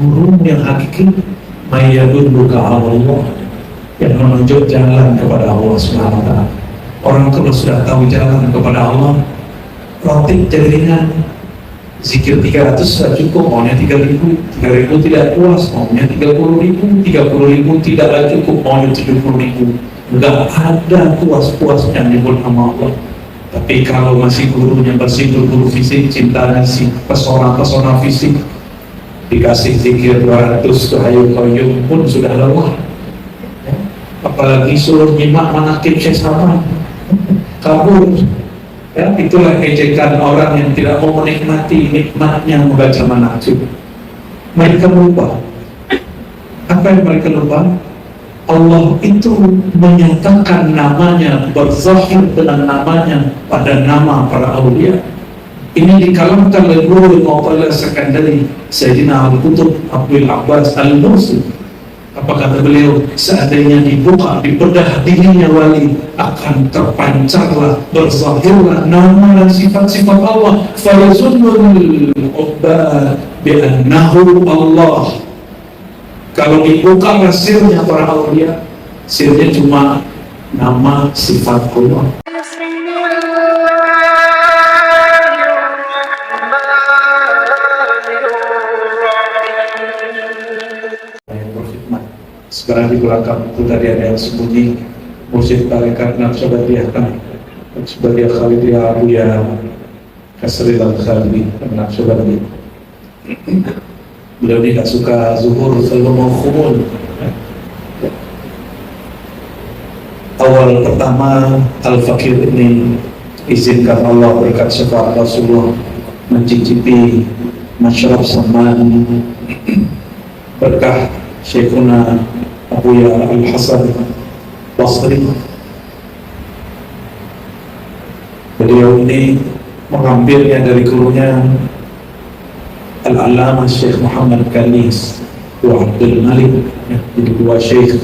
guru yang hakiki mayyadulluka Allah, yang menunjuk jalan kepada Allah Subhanahu wa ta'ala. Orang kalau sudah tahu jalan kepada Allah, roti jadi ringan. Zikir 300 sudah cukup, maunya 3.000, 3.000 tidak puas, maunya 30.000, 30.000 tidaklah cukup, maunya 70.000. Enggak ada puas-puasnya nyebut nama Allah. Tapi kalau masih gurunya bersih guru fisik, cintanya si pesona-pesona fisik, dikasih zikir 200 Hayyul Qayyum pun sudah lelah. Apalagi suruh nyimak manaqib Syekh Saman, kabur. Ya, itulah ejekan orang yang tidak mau menikmati nikmatnya membaca manaqib. Mereka lupa. Apa yang mereka lupa? Allah itu menyatakan namanya, berzahir dengan namanya pada nama para awliya. Ini dikalamkan oleh Nurul Mu'tala Sekandari Sayyidina Al-Qutub Abdul Abbas Al-Mursi. Apa kata beliau? Seandainya dibuka, dibedah dirinya wali, akan terpancarlah, berzahirlah nama dan sifat-sifat Allah. Fayazunnul ubbad bi'annahu Allah. Kalau dibuka sirnya para awliya, sirnya cuma nama sifat Allah. Sekarang di belakang itu tadi ada yang sembunyi Mursyid Tarekat Naqsyabandiyah sebagai Khalidiyah Abuya Kasril Al-Khalidi Naqsyabandiyah. Beliau tidak suka zuhur, selalu mau khumul. Awal pertama Al-Fakir ini izinkan Allah berkat syafaat Rasulullah mencicipi masyrab saman berkah Syekhuna Abuya Al-Hasan Basri. Beliau ini mengambilnya dari gurunya Al-Allamah Syekh Muhammad Kanis wa Abdul Malik, jadi dua syekh.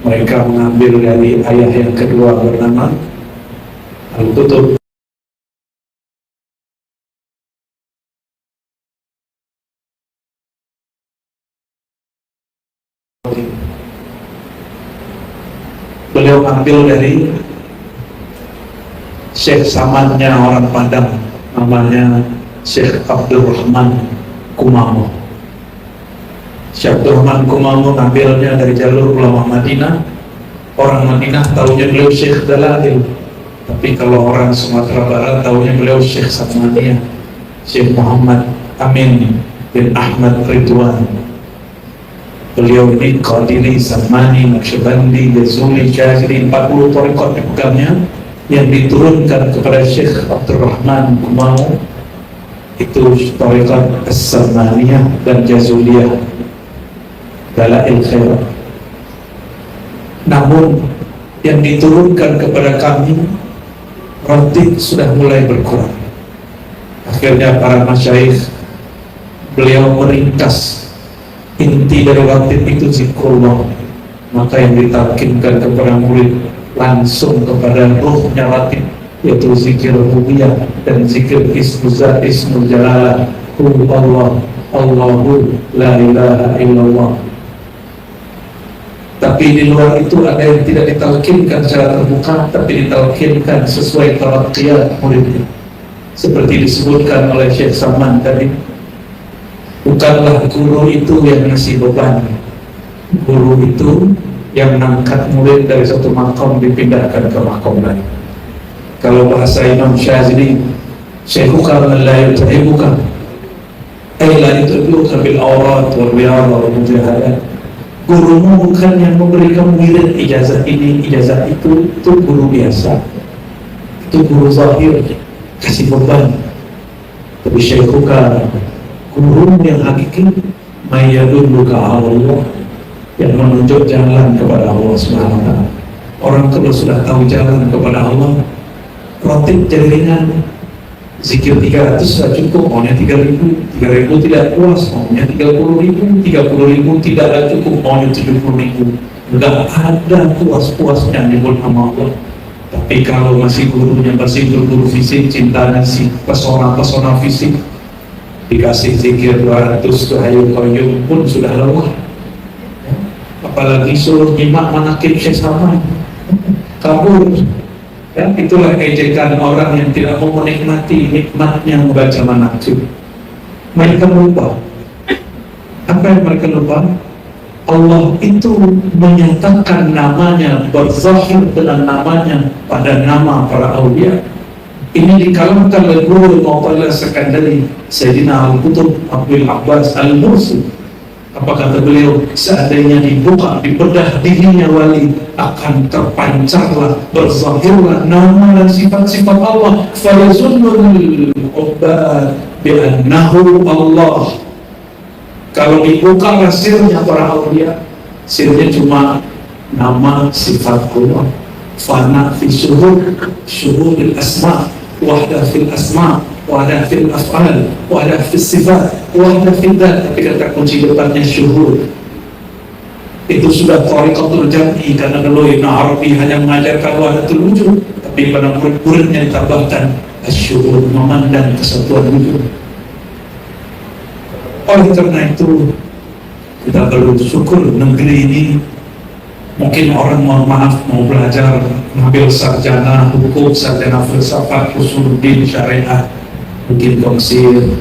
Mereka mengambil dari ayah yang kedua bernama Al-Qutub. Beliau ambil dari Syekh Samannya orang Padang, namanya Syekh Abdurrahman Kumamo. Syekh Abdurrahman Kumamo ngambilnya dari jalur ulama Madinah. Orang Madinah tahunya beliau Syekh Dalail, tapi kalau orang Sumatera Barat tahunya beliau Syekh Samaniyah, Syekh Muhammad Amin bin Ahmad Ridwan. Beliau ini Qadiri, Samani, Naqsyabandi, Jazuli, Syazili, 40 thariqat pegangnya yang diturunkan kepada Syekh Abdurrahman Kumamo itu thariqat As-Samaniyah dan Jazuliyah, Dalail Khair. Namun yang diturunkan kepada kami ratib sudah mulai berkurang. Akhirnya para masyayikh beliau meringkas inti dari ratib itu zikrullah, maka yang ditalkinkan kepada murid langsung kepada ruhnya ratib, yaitu zikir rububiyah dan zikir ismul zat, ismul jalalah, Allah, Allahu la ilaha illallah. Tapi di luar itu ada yang tidak ditalkinkan secara terbuka, tapi ditalkinkan sesuai taraqqiyat muridnya, seperti disebutkan oleh Syekh Saman tadi. Bukanlah guru itu yang ngasih beban, guru itu yang mengangkat murid dari satu makom dipindahkan ke makom lain. Kalau bahasa Imam Syazili, Syekhuka man la yut'ibuka ay la yut'ibuka bil awrat wal riyadha wal mujahadat. Gurumu bukan yang memberi kamu wirid ijazah ini, ijazah itu guru biasa, itu guru zahir, kasih beban. Tapi Syekhuka, guru yang hakiki mayyadulluka Allah, yang menunjuk jalan kepada Allah Subhanahu wa ta'ala. Orang kalau sudah tahu jalan kepada Allah, ratib jadi ringan. Zikir 300 sudah cukup, maunya 3.000, 3.000 tidak puas, maunya 30.000, 30.000 tidaklah cukup, maunya 70.000. Enggak ada puas-puasnya nyebut nama Allah. Tapi kalau masih gurunya bersih guru fisik, cintanya si pesona-pesona fisik, dikasih zikir 200 ke Hayyul Qayyum pun sudah lelah, apalagi suruh nyimak manaqib Syekh Salman, kabur. Ya, itulah ejekan orang yang tidak mau menikmati nikmatnya membaca manaqib. Mereka lupa. Apa yang mereka lupa? Allah itu menyatakan namanya, berzahir dengan namanya pada nama para aulia. Ini dikalamkan oleh Guru Mu'tala Sekandari Sayyidina Al-Qutub Abdul Abbas Al-Mursi. Apa kata beliau? Seandainya dibuka, dibedah dirinya wali, akan terpancarlah, berzahirlah nama dan sifat-sifat Allah. Falazunnul ubad bi'annahu Allah. Kalau dibuka sirnya para aulia, sirnya cuma nama sifat Allah. Fana fi syuhudil asma, wahda fil asma, wahda fil af'al, wahda fil sifat, wahda fil dat. Tapi kata kunci depannya syuhud. Itu sudah thariqatul jam'i, karena dulu Ibn Arabi hanya mengajarkan wahdatul wujud, tapi pada murid-muridnya ditambahkan asyuhud, memandang kesatuan wujud. Oleh karena itu kita perlu syukur negeri ini. Mungkin orang mohon maaf mau belajar ngambil sarjana hukum, sarjana filsafat, usuluddin syariah, mungkin ke Mesir,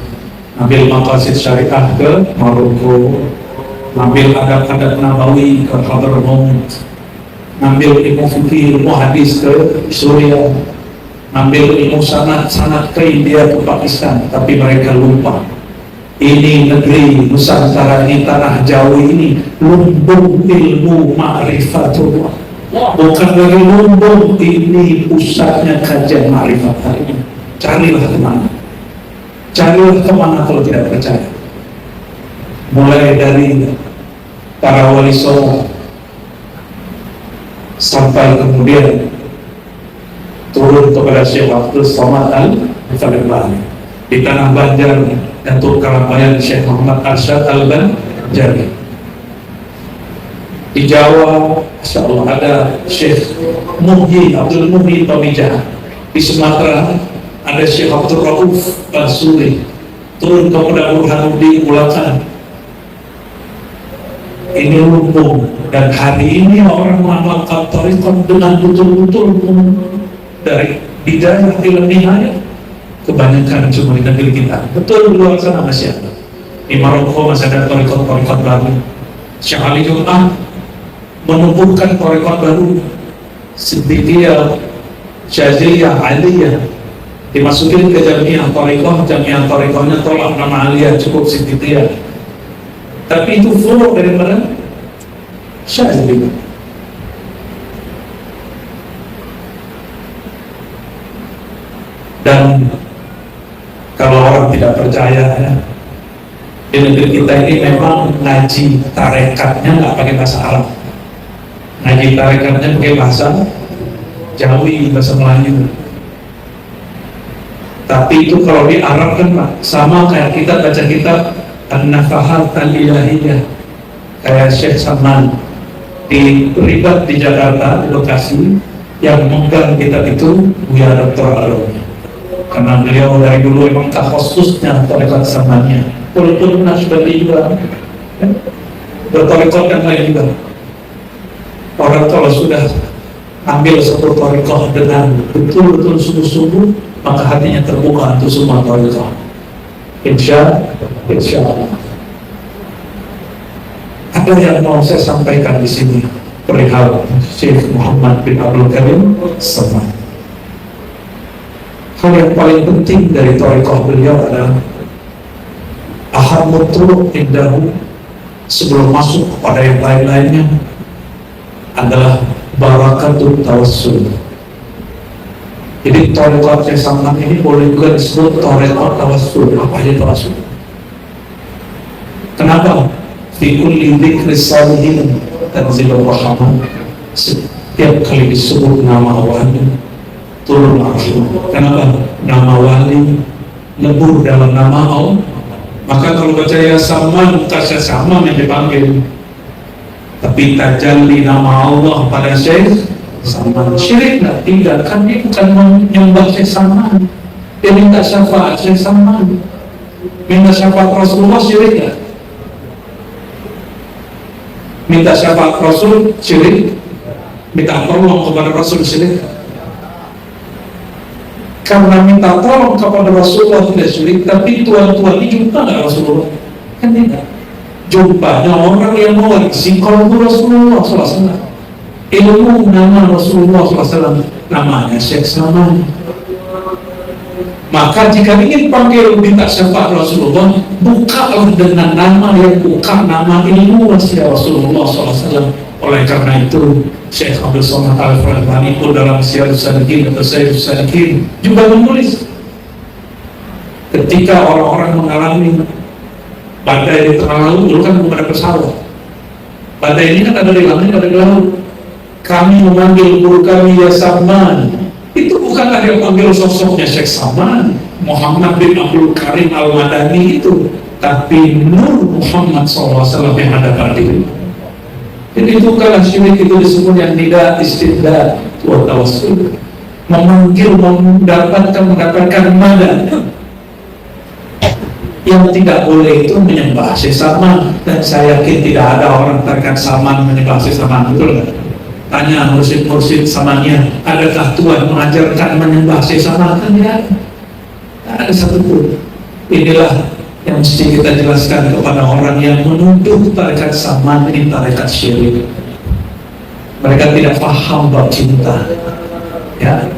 ngambil maqasid syariah ke Maroko, ngambil adab-adab nabawi ke Hadramaut, ngambil ilmu fikih, ilmu hadis ke Suriah, ngambil ilmu sanad ke India, ke Pakistan. Tapi mereka lupa, ini negeri Nusantara ini, tanah Jawa ini lumbung ilmu ma'rifatullah. Bukan dari lumbung, ini pusatnya kajian ma'rifat hari ini. Carilah kemana? Carilah kemana kalau tidak percaya? Mulai dari para wali songo sampai kemudian turun kepada Syekh Abdul Somad Al-Falibani di tanah Banjar, Datuk Kalambayan Syekh Muhammad Arsyad Al-Banjari. Di Jawa, Masya Allah, ada Syekh Muhyi Abdul Muhyi Pamijah. Di Sumatera ada Syekh Abdul Rauf Basuri. Turun kepada Burhanuddin Ulakan. Ini lumbung, dan hari ini orang mengamalkan thariqat dengan betul-betul dari bidayah ila nihayah. Kebanyakan cuma di negeri kita. Betul, di luar sana masih ada. Di Maroko masih ada thariqat baru. Syekh Ali Jum'ah menumbuhkan thariqat baru, Siddiqiyah, Syaziliyah, Aliyah. Dimasukin ke jamiah thariqahnya tolak nama Aliyah, cukup Siddiqiyah. Tapi itu furu daripada Syaziliyah. Dan kalau orang tidak percaya, ya, di negeri kita ini memang ngaji tarekatnya nggak pakai bahasa Arab, ngaji tarekatnya pakai bahasa Jawi, bahasa Melayu. Tapi itu kalau di Arab kan Pak, sama kayak kita baca kitab An-Nafahat Al-Ilahiyah, kayak Syekh Salman di Ribat di Jakarta, di lokasi yang memegang kitab itu Buya Dr. Alwi. Karena beliau dari dulu memang khususnya tarekat Salmannya. Walaupun Nasbali juga bertarekat yang lain juga. Orang kalau sudah ambil satu tarekat dengan betul-betul sungguh-sungguh, maka hatinya terbuka untuk semua tarekat. Insya Allah. Ada yang mau saya sampaikan di sini perihal Syekh Muhammad bin Abdul Karim Salman. Hal yang paling penting dari thariqah beliau adalah ahamut turuq indahu, sebelum masuk kepada yang lain-lainnya, adalah barakatut tawassul. Jadi thariqah yang sama ini boleh juga disebut thariqah tawassul. Apa aja tawassul? Kenapa? Fi kulli dzikri salihin tanzilur rahmah. Setiap kali disebut nama Allah turun langsung. Kenapa? Nama wali lebur dalam nama Allah. Maka kalau baca ya Salman, kasih sama yang dipanggil. Tapi tajalli nama Allah pada Syekh Salman, syirik nggak? Tidak, kan dia bukan menyembah Syekh Salman, dia minta syafaat Syekh Salman. Minta syafaat Rasulullah syirik nggak? Minta syafaat Rasul syirik? Minta tolong kepada Rasul syirik? Karena minta tolong kepada Rasulullah tidak syirik, tapi tuan-tuan ini jumpa nggak Rasulullah? Kan tidak. Jumpanya orang yang mewarisi kalbu Rasulullah SAW, ilmu nama Rasulullah SAW, namanya Syekh Saman. Maka jika ingin panggil minta syafaat Rasulullah, bukalah dengan nama yang bukan nama ilmu wasiat Rasulullah SAW. Oleh karena itu, Syekh Abdul Somad Al-Farhani pun dalam Syiarus Salikin atau Syiarus Salikin juga menulis, ketika orang-orang mengalami badai di tengah laut, dulu kan belum ada pesawat. Badai ini kan ada di langit, ada di laut. Kami memanggil guru kami ya Saman. Itu bukanlah yang panggil sosoknya Syekh Saman, Muhammad bin Abdul Karim Al-Madani itu, tapi Nur Muhammad SAW yang ada pada diri. Jadi itu kalau syirik itu disebut yang tidak istidlal wa tawassul, memanggil, mendapatkan madad. Yang tidak boleh itu menyembah Syekh Saman, dan saya yakin tidak ada orang terkait Saman menyembah Syekh Saman, betul nggak? Tanya mursyid-mursyid Samannya, adakah Tuhan mengajarkan menyembah Syekh Saman? Kan tidak ada satupun. Inilah yang mesti kita jelaskan kepada orang yang menuduh tarekat Saman ini tarekat syirik. Mereka tidak paham bab cinta, ya.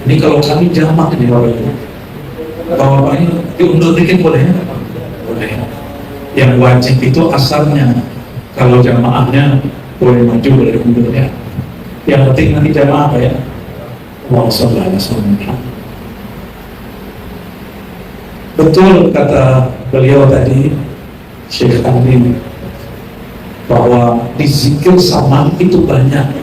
Ini kalau kami jamak ini bapak ini diundur dikit boleh? Boleh. Yang wajib itu asalnya, kalau jamaahnya boleh maju, boleh diundur ya. Yang penting nanti jamaah apa ya? Wassalamualaikum. Betul kata beliau tadi, Syekh Amin, bahwa di zikir Saman itu banyak.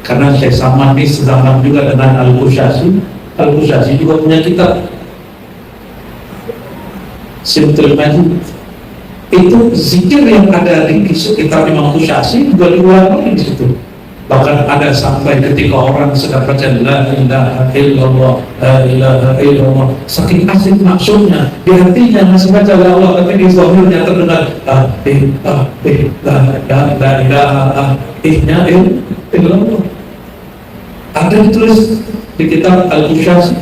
Karena Syekh Saman ini sezaman juga dengan Al-Qushasi. Al-Qushasi juga punya kitab Simtul Majid. Itu zikir yang ada di kitab Imam Qushasi juga diulang di situ. Bahkan ada sampai ketika orang sedang baca la ilaha illallah, la ilaha illallah, saking asik maksudnya, di hatinya masih baca la Allah, tapi di zahirnya terdengar la ilaha illallah. Ada ditulis di kitab Al-Qushasi,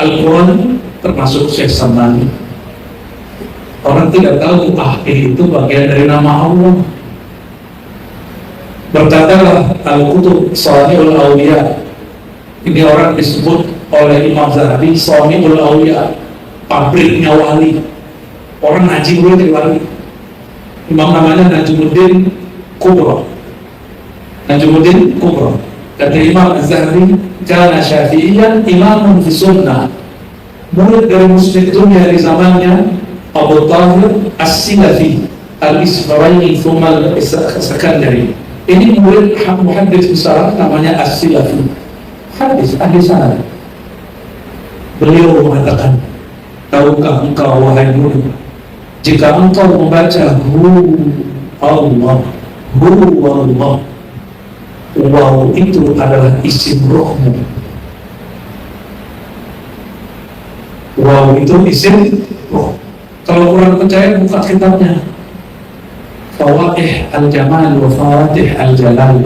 Al-Quran, termasuk Syekh Saman. Orang tidak tahu itu bagian dari nama Allah. Berkatalah Al-Qutub Shani'ul Awliya, ini orang disebut oleh Imam Zahabi Shani'ul Awliya, pabriknya wali. Orang ngaji dulu jadi wali. Imam namanya Najmuddin Kubra. Najmuddin Kubra. Kata Imam Zahabi, kana Syafi'iyan imamun fi sunnah. Murid dari Muslim dunia di zamannya Abu Tahir As-Silafi Al-Isfaraini Thumma Al-Sakandari. Ini murid muhaddits besar namanya As-Silafi, hadis ahli sanad. Beliau mengatakan, tahukah engkau wahai murid, jika engkau membaca Allah, wow itu adalah isim rohmu. Wow itu isim roh. Kalau kurang percaya buka kitabnya Fawaih Al-Jamal wa Fawaih Al-Jalal.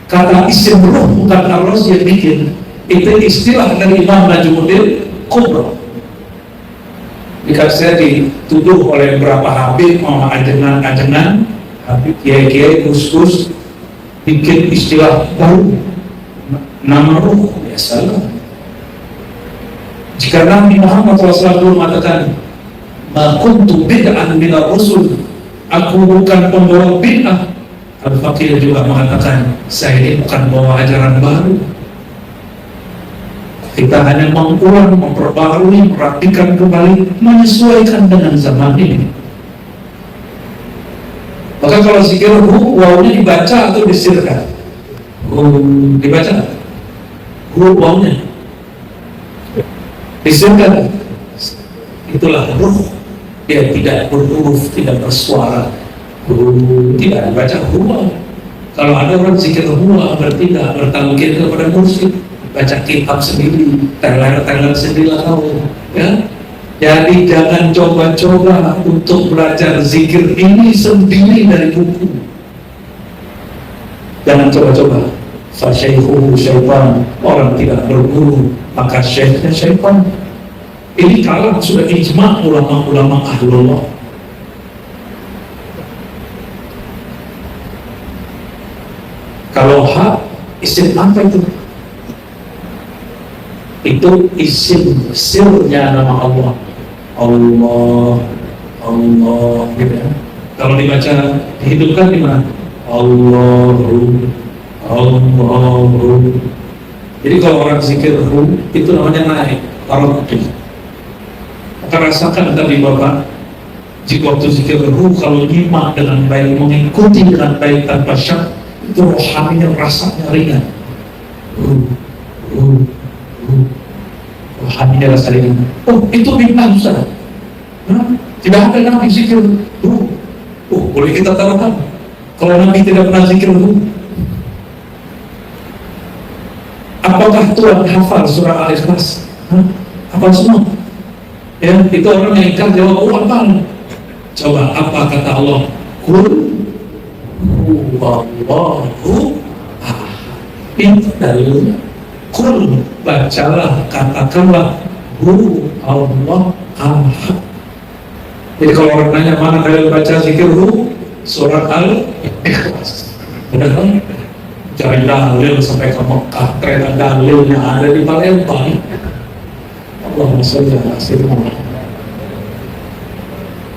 Kata isim roh bukan Ar-Razi yang bikin. Itu istilah dari Imam Najmuddin Kubra. Jika saya dituduh oleh beberapa habib, ajengan habib, kiai-kiai, gus-gus bikin istilah baru, nama roh, ya salah. Jika Nabi Muhammad SAW mengatakan ma kuntu bid'an minar rusul, aku bukan pembawa bid'ah. Al-Faqih juga mengatakan saya ini bukan bawa ajaran baru. Kita hanya mengulang, memperbarui, merapikan kembali, menyesuaikan dengan zaman ini. Maka kalau zikir wawnya dibaca atau disirkan? Dibaca. Wawnya disirkan. Itulah ruh. Dia tidak berhuruf, tidak bersuara. Tidak dibaca huwa. Kalau ada orang zikir huwa berarti tidak bertalqin kepada mursyid, baca kitab sendiri, teler-teler sendirilah kamu, ya. Jadi jangan coba-coba untuk belajar zikir ini sendiri dari buku. Jangan coba-coba. Fasyaihuhu syaitan, orang tidak berguru maka syekhnya syaitan. Ini kalam sudah ijma' ulama-ulama ahlullah. Kalau hak, isim apa itu? Itu isim sirnya nama Allah. Allah, Allah, gitu ya. Kalau dibaca, dihidupkan di mana? Allahu, Allahu. Jadi kalau orang zikir hu, itu namanya naik, tarattu. Maka rasakan tadi Bapak, jika waktu zikir hu, kalau nyimak dengan baik, mengikuti dengan baik tanpa syak, itu rohaninya rasanya ringan. Rohaninya rasa ringan. Oh, itu bintang Ustaz. Tidak ada Nabi zikir hu. Oh, boleh kita taruhkan. Kalau Nabi tidak pernah zikir hu, apakah Tuhan hafal surah Al-Ikhlas? Hafal semua? Ya, itu orang yang ingkar jawab, oh hafal. Coba apa kata Allah? Qul huwallahu ahad. Itu dalilnya. Qul, bacalah, katakanlah, hu Allah ahad. Jadi kalau orang nanya mana dalil baca zikir hu, surat Al-Ikhlas. Benar kan? Cari dalil sampai ke Mekah, kereta dalilnya ada di Palembang. Allahumma sholli ala sayyidina.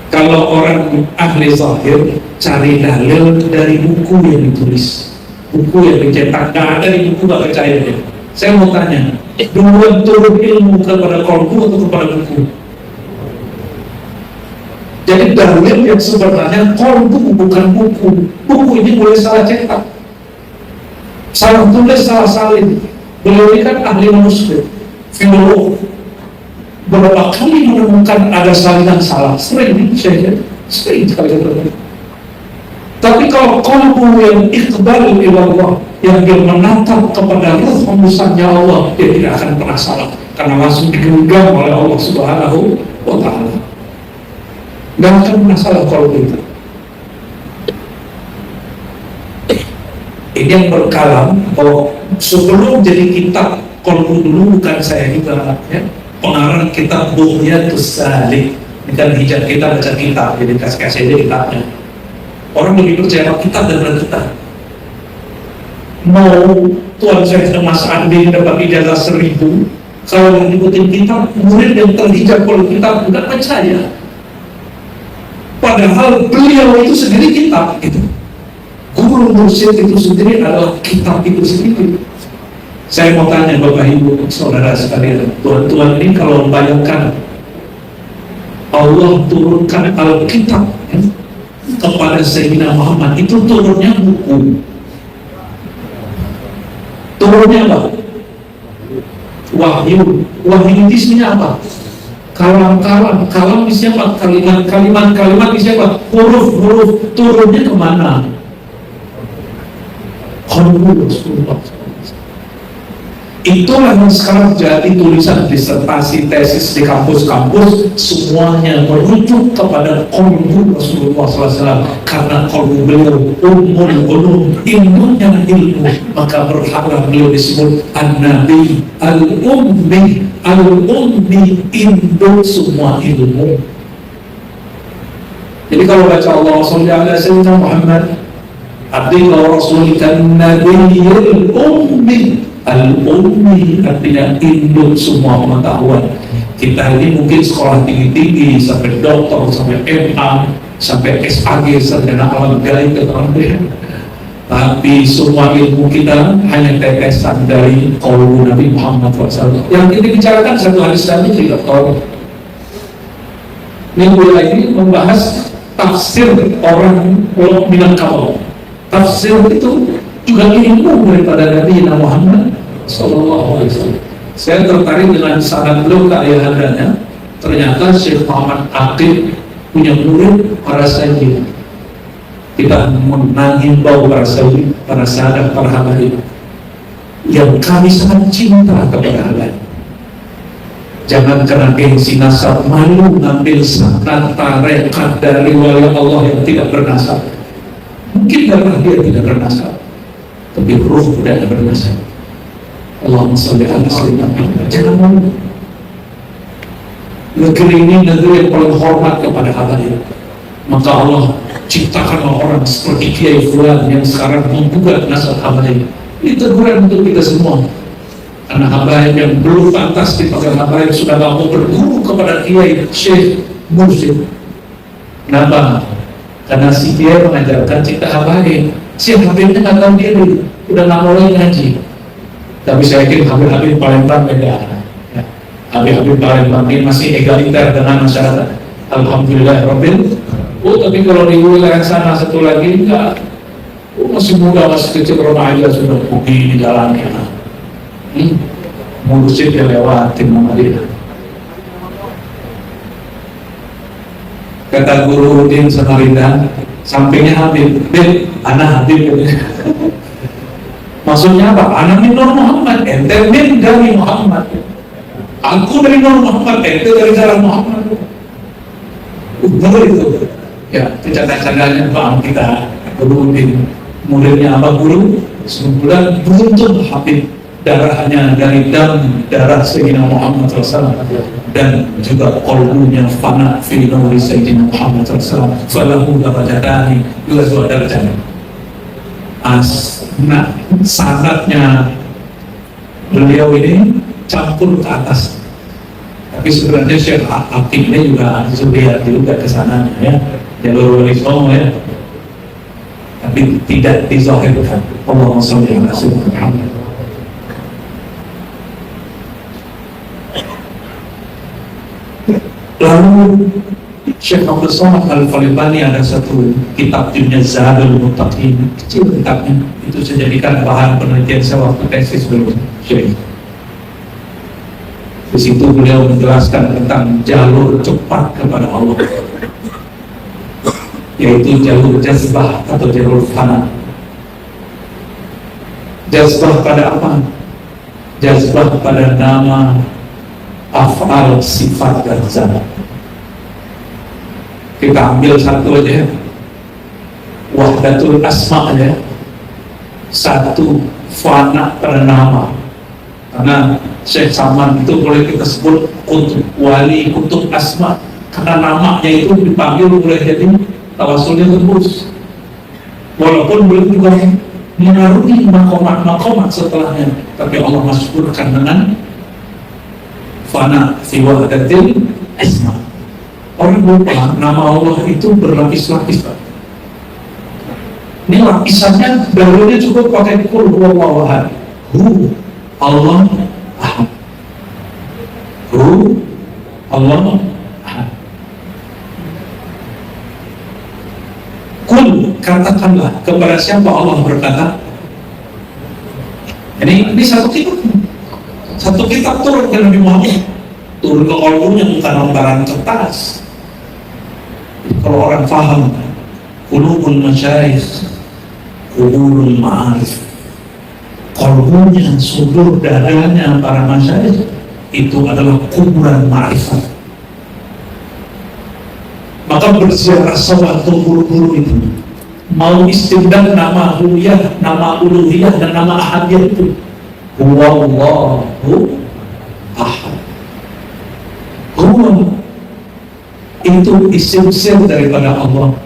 Kalau orang ahli zahir cari dalil dari buku yang ditulis, buku yang dicetak, nggak ada di buku, nggak percaya dia. Saya mau tanya, duluan turun ilmu kepada kolbu atau kepada buku? Jadi dalil yang sebenarnya kolbu bukan buku. Buku ini boleh salah cetak, salah tulis, salah salin. Beliau ini kan ahli manuskrip, filolog. Berapa kali menemukan ada salinan salah? Sering, sering sekali. Tapi kalau qalbu yang iqbal ilallah, yang dia menatap kepada ruh hembusannya Allah, dia tidak akan pernah salah, karena langsung digenggam oleh Allah Subhanahu wa Ta'ala. Tidak akan pernah salah qalbu itu. Ini yang berkalam bahwa sebelum jadi kitab qalbu dulu, bukan saya juga, ya. Pengarang kitab Bughyatus Salik. Ini kan hijab kita baca kitab, jadi kasih aja kitabnya. Orang lebih percaya kitab daripada kitab. Mau Tuan Syekh Mas Andi dapat ijazah 1000, kalau ngikutin kitab, murid yang terhijab oleh kitab bukan percaya. Padahal beliau itu sendiri kitab, gitu. Guru mursyid itu sendiri adalah kitab itu sendiri. Saya mau tanya Bapak Ibu, saudara sekalian, tuan-tuan ini kalau membayangkan Allah turunkan Alkitab, ya, kepada Sayyidina Muhammad, itu turunnya buku. Turunnya apa? Wahyu. Wahyu isinya apa? Kalam-kalam. Kalam isinya apa? Kalimat isinya apa? Huruf-huruf. Turunnya kemana? Qalbu Rasulullah. Itulah yang sekarang jadi tulisan disertasi, tesis di kampus-kampus, semuanya merujuk kepada qalbu Rasulullah SAW, karena qalbu beliau ummul ulum, ilmunya ilmu, maka berharap beliau disebut an-nabi al-ummi, al-ummi, induk semua ilmu. Jadi kalau baca Allah sallallahu alaihi wasallam Muhammad abdillah rasulika nabiyyul ummi, al-ummi artinya induk semua pengetahuan. Kita ini mungkin sekolah tinggi-tinggi sampai doktor, sampai MA, sampai SAG, sarjana alam gaib, tapi semua ilmu kita hanya tetesan dari qaul Nabi Muhammad SAW. Yang kita bicarakan satu hadis tadi tidak tahu. Minggu lagi membahas tafsir orang Minangkabau. Tafsir itu juga ilmu daripada Nabi Muhammad SAW. Saya tertarik dengan sanad beliau ke ayahandanya. Ternyata Syekh Muhammad Aqib punya murid para sayyid. Kita menghimbau para sayyid, para sahabat, para habaib. yang kami sangat cinta kepada Allah. Jangan karena gengsi nasab malu ngambil sanad tarekat dari wali Allah yang tidak bernasab. Mungkin karena dia tidak bernasab, tapi ruh tidak bernasab. Allahumma sholli ala sayyidina Muhammad. Jangan malu. Negeri ini negeri yang paling hormat kepada habaib. Maka Allah ciptakan orang seperti Kiai Fulan yang sekarang membuka nasab habaib. Ini teguran untuk kita semua. Karena habaib yang belum pantas dipakai habaib sudah gak mau berguru kepada Kiai Syekh Mursyid. Kenapa? Karena si Kiai mengajarkan cipta habaib. Si habibnya gak tahu diri, udah gak mulai ngaji. Tapi saya yakin habib-habib Palembang beda. Habib-habib Palembang ini masih egaliter dengan masyarakat. Alhamdulillah Rabbil. Tapi kalau di wilayah sana satu lagi enggak. Masih muda, masih kecil, remaja sudah pergi di jalannya. Mursyid dia lewatin nama dia. Kata guru Udin Samarinda, sampingnya Habib, anak Habib. Maksudnya apa? Anak min Nur Muhammad, ente min dari Muhammad. Aku dari Nur Muhammad, ente dari jalan Muhammad. Benar itu. Ya, canda-candanya Bang kita guru Udin. Muridnya apa guru? Sebulan beruntung Habib. Darahnya dari darah Sayyidina Muhammad SAW dan juga qalbunya fana fi nuri Sayyidina Muhammad SAW. Falahu darajatani yuzwa darajatani. Nah, sanadnya beliau ini campur ke atas. Tapi sebenarnya Syekh Atik ini juga sudah juga ke sana ya, jalur wali songo ya. Tapi tidak dizahirkan. Allahumma sholli ala sayyidina Muhammad. Lalu Syekh Abdul Somad Al-Falibani ada satu kitab judulnya Zadul Muttaqin, kecil kitabnya, itu saya jadikan bahan penelitian saya waktu tesis dulu. Syekh di situ beliau menjelaskan tentang jalur cepat kepada Allah, yaitu jalur jazbah atau jalur fana. Jazbah pada apa? Jazbah pada nama, af'al, sifat, dan zat. Kita ambil satu aja, wahdatul asma aja, satu fana pada nama. Karena Syekh Saman itu boleh kita sebut kutub wali, kutub asma, karena namanya itu dipanggil boleh jadi tawasulnya tembus. Walaupun belum juga mengarungi makomat setelahnya, tapi Allah masukkan dengan fana fi wahdatil asma. Orang lupa nama Allah itu berlapis-lapis. Ini lapisannya dahulunya cukup pakai qul huwallahu ahad. Hu Allah ahad. Hu Allah ahad. Qul, katakanlah kepada siapa Allah berkata. Ini satu kitab turun ke Nabi Muhammad, turun ke qalbunya, bukan lembaran kertas. Kalau orang paham qulubul masyayikh, qulubul ma'arif, qalbunya, sudur, dadanya para masyayikh itu adalah kuburan ma'rifat. Maka berziarah sawatu guru-guru itu, mau istimdad nama huliyah, nama uluhiyah, dan nama ahadiyah itu, huwallahu ahad. Huwa itu isim sir daripada Allah.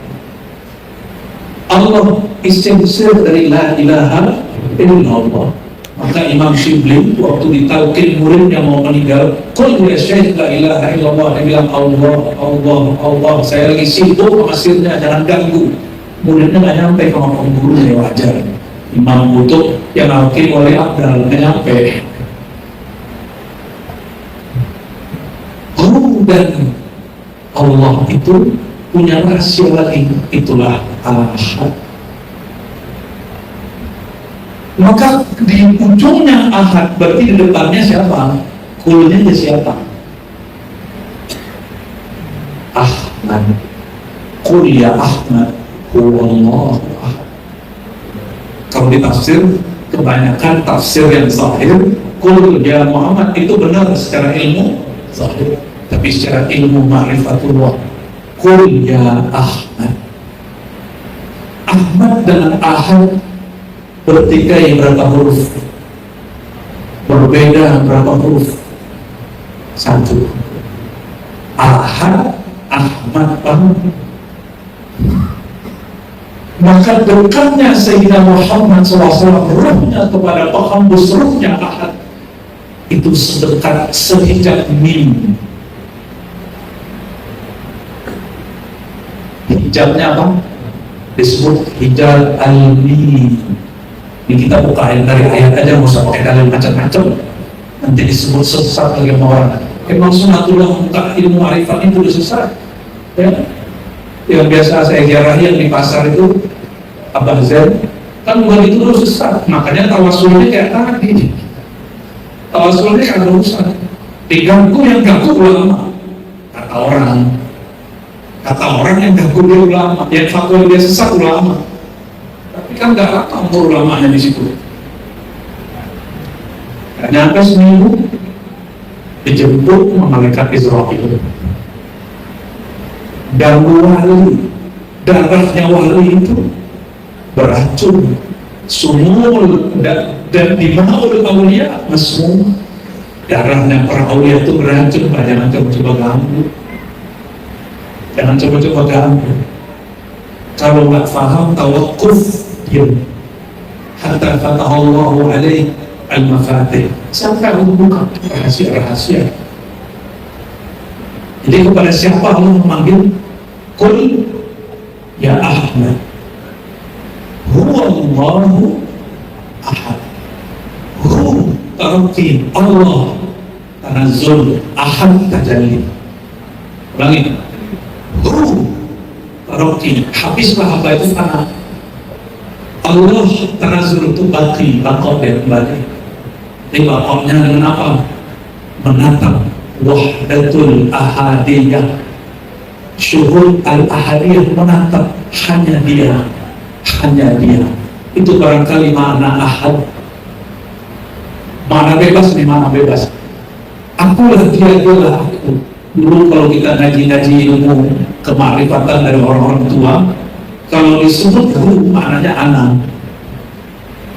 Allah isim sir dari la ilaha illallah. Maka Imam Shibli waktu ditalqin muridnya mau meninggal, qul ya syekh la ilaha illallah, dia bilang Allah, Allah, Allah. Saya lagi sibuk hasilnya, jangan ganggu. Muridnya nggak nyampe ke ngomong gurunya, wajar. Imam Kutub yang nalqin oleh Abdal nggak nyampe. Dan Allah itu punya rahasia lagi, itulah ahad. Maka di ujungnya ahad, berarti di depannya siapa? Kulnya dia siapa? Ahmad. Qul ya Ahmad huwallahu ahad. Kalau ditafsir kebanyakan tafsir yang zahir, qul ya Muhammad, itu benar secara ilmu zahir, tapi secara ilmu ma'rifatullah, qul ya Ahmad. Ahmad dengan Ahad bertikai berapa huruf? Berbeda berapa huruf? Satu. Ahad, Ahmad, Ahmad. Maka dekatnya Sayyidina Muhammad SAW, ruhnya kepada penghembus ruhnya Ahad, itu sedekat sehijab mim. Hijabnya apa? Disebut hijab al-mim. Ini kita bukain dari ayat aja, nggak usah pakai dalil macam-macam. Nanti disebut sesat lagi sama orang. Emang sunatullah buka ilmu arifat itu udah sesat, ya? Yang biasa saya jarahi yang di pasar itu Abah Zain, kan bukan itu terus sesat. Makanya tawasulnya kayak tadi, tawasulnya kan rusak, diganggu yang ganggu ulama. Kata orang yang ganggu dia ulama, yang fatwa dia sesat ulama. Tapi kan nggak lama umur ulamanya di situ. Gak nyampe seminggu dijemput malaikat Israfil. Dan wali, darahnya wali itu beracun, sumul, dan dimana oleh aulia mesum. Darahnya para aulia itu beracun, jangan coba-coba ganggu. Jangan coba-coba ganggu. Kalau nggak paham, tawakuf, diam. Hatta fatahallahu alaih al-mafatih, sampai membuka rahasia-rahasia. Jadi kepada siapa Allah memanggil? Qul ya Ahmad, huwallahu ahad. Hu tarqi, Allah tanazzul, ahad tajalli. Ulangi. Hu tarqi, habislah apa itu fana. Allah tanazzul itu baki, bakal dan kembali. Ini bakalnya dengan apa? Menatap wahdatul ahadiyah, syuhud al-ahadiyah, menatap hanya dia, hanya dia. Itu barangkali makna ahad. Makna bebas nih, makna bebas. Akulah dia, dialah aku. Dulu kalau kita ngaji-ngaji ilmu kemarifatan dari orang-orang tua, kalau disebut guru maknanya anak.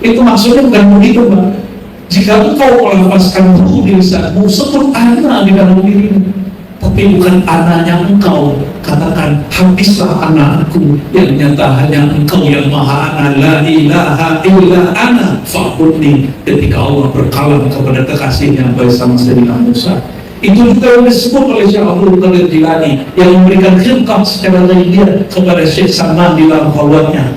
Itu maksudnya bukan begitu, Pak. Jika engkau melepaskan ruh di lisanmu, sebut anak di dalam dirimu, tapi bukan anaknya engkau. Katakan, habislah anakku, yang nyata hanya engkau yang maha ana, la ilaha illa ana fa'budni. Ketika Allah berkalam kepada kekasihnya bersama Sayyidina Musa, itu juga yang disebut oleh Syekh Abdul Qadir Jilani, yang memberikan khilqah secara lahiriah kepada Syekh Salman di dalam khalwatnya.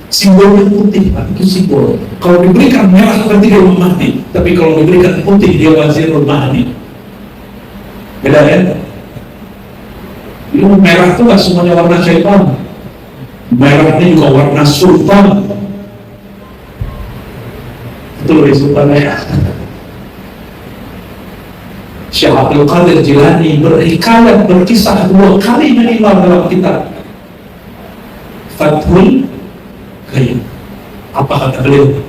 Simbolnya putih, Pak, itu simbol. Kalau diberikan merah berarti dia Mahdi, tapi kalau diberikan putih dia Wazirul Mahdi. Beda ya? Itu merah itu gak semuanya warna syaitan. Merah ini juga warna sultan. Itu lebih sultan ya. Syekh Abdul Qadir Jilani berhikayat, berkisah 2 kali minimal dalam kitab Fathul Qayyum. Apa kata beliau?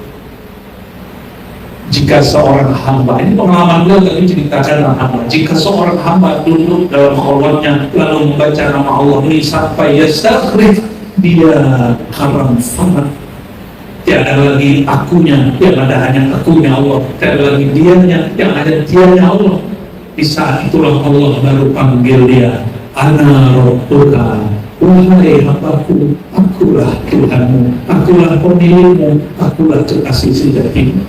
Jika seorang hamba, ini pengalaman beliau tadi ceritakan dalam hamba. Jika seorang hamba duduk dalam khalwatnya lalu membaca nama Allah ini sampai yastakhrif, dia haram fanat. Tiada lagi akunya, yang ada hanya akunya Allah. Tiada lagi dianya, yang ada dianya Allah. Di saat itulah Allah baru panggil dia, Ana Rabbuka, wahai hambaku, akulah Tuhanmu, akulah pemilikmu, akulah kekasih sejatimu.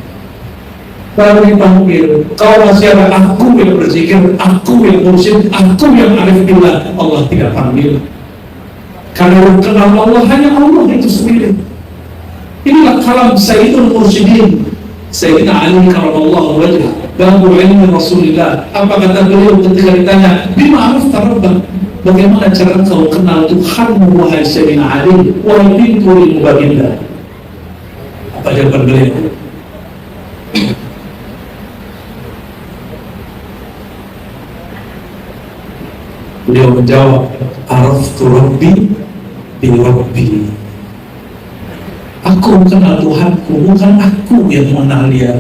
Baru dipanggil, kau masih ada aku yang berzikir, aku yang mursyid, aku yang arif billah. Allah tidak panggil, karena yang kenal Allah hanya Allah itu sendiri. Inilah kalam Sayyidul Mursyidin, Sayyidina Ali karamallahu wajhah, babu ilmi Rasulullah. Apa kata beliau ketika ditanya, bima arafta rabbak, bagaimana cara kau kenal Tuhanmu wahai Sayyidina Ali, wa bintu lil mubayyinah? Apa jawaban beliau? Beliau menjawab, araftu rabbi bi rabbi. Aku kenal Tuhanku, bukan aku yang mengenal dia.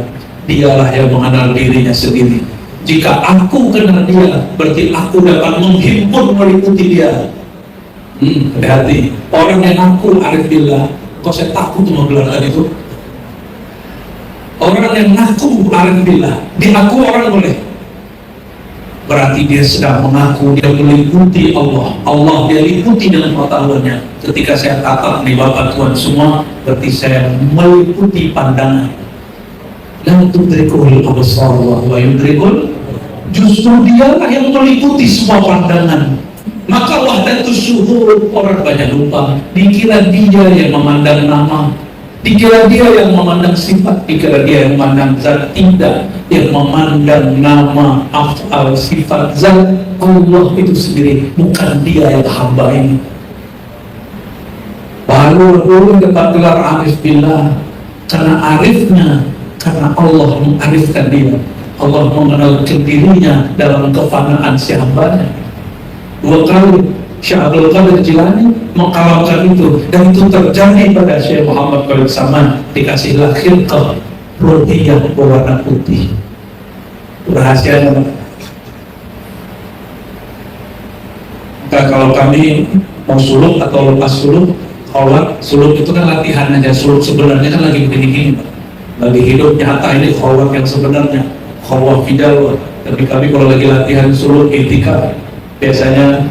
Dialah yang mengenal dirinya sendiri. Jika aku kenal dia, berarti aku dapat menghimpun meliputi dia. Hati-hati. Orang yang aku arif billah, kok saya takut menggelarkan itu. Orang yang ngaku arif billah, diaku orang boleh. Berarti dia sedang mengaku dia meliputi Allah. Allah dia liputi dengan pengetahuannya. Ketika saya tatap di Bapak Tuhan semua, berarti saya meliputi pandangan. Dan tudrikul absar wa yudrikul, justru dialah yang meliputi semua pandangan. Maka wahdatus syuhur, orang banyak lupa. Dikira dia yang memandang nama, dikira dia yang memandang sifat, dikira dia yang memandang zat. Tidak, yang memandang nama, af'al, sifat, zat Allah itu sendiri, bukan dia yang hamba ini. Baru dapat gelar arif billah, karena arifnya, karena Allah mengarifkan dia. Allah mengenal dirinya dalam kefanaan si hambanya. 2 kali Syekh Abdul Qadir Jilani mengkalamkan itu, dan itu terjadi pada Syekh Muhammad Khalid Saman. Dikasihlah khilqah ruhiyah berwarna putih. Rahasianya. Maka kalau kami mau suluk atau lepas suluk, suluk itu kan latihan aja. Suluk sebenarnya kan lagi begini-gini, lagi hidup nyata. Ini khawat yang sebenarnya, khawat fidal. Tapi kami kalau lagi latihan suluk itikaf, biasanya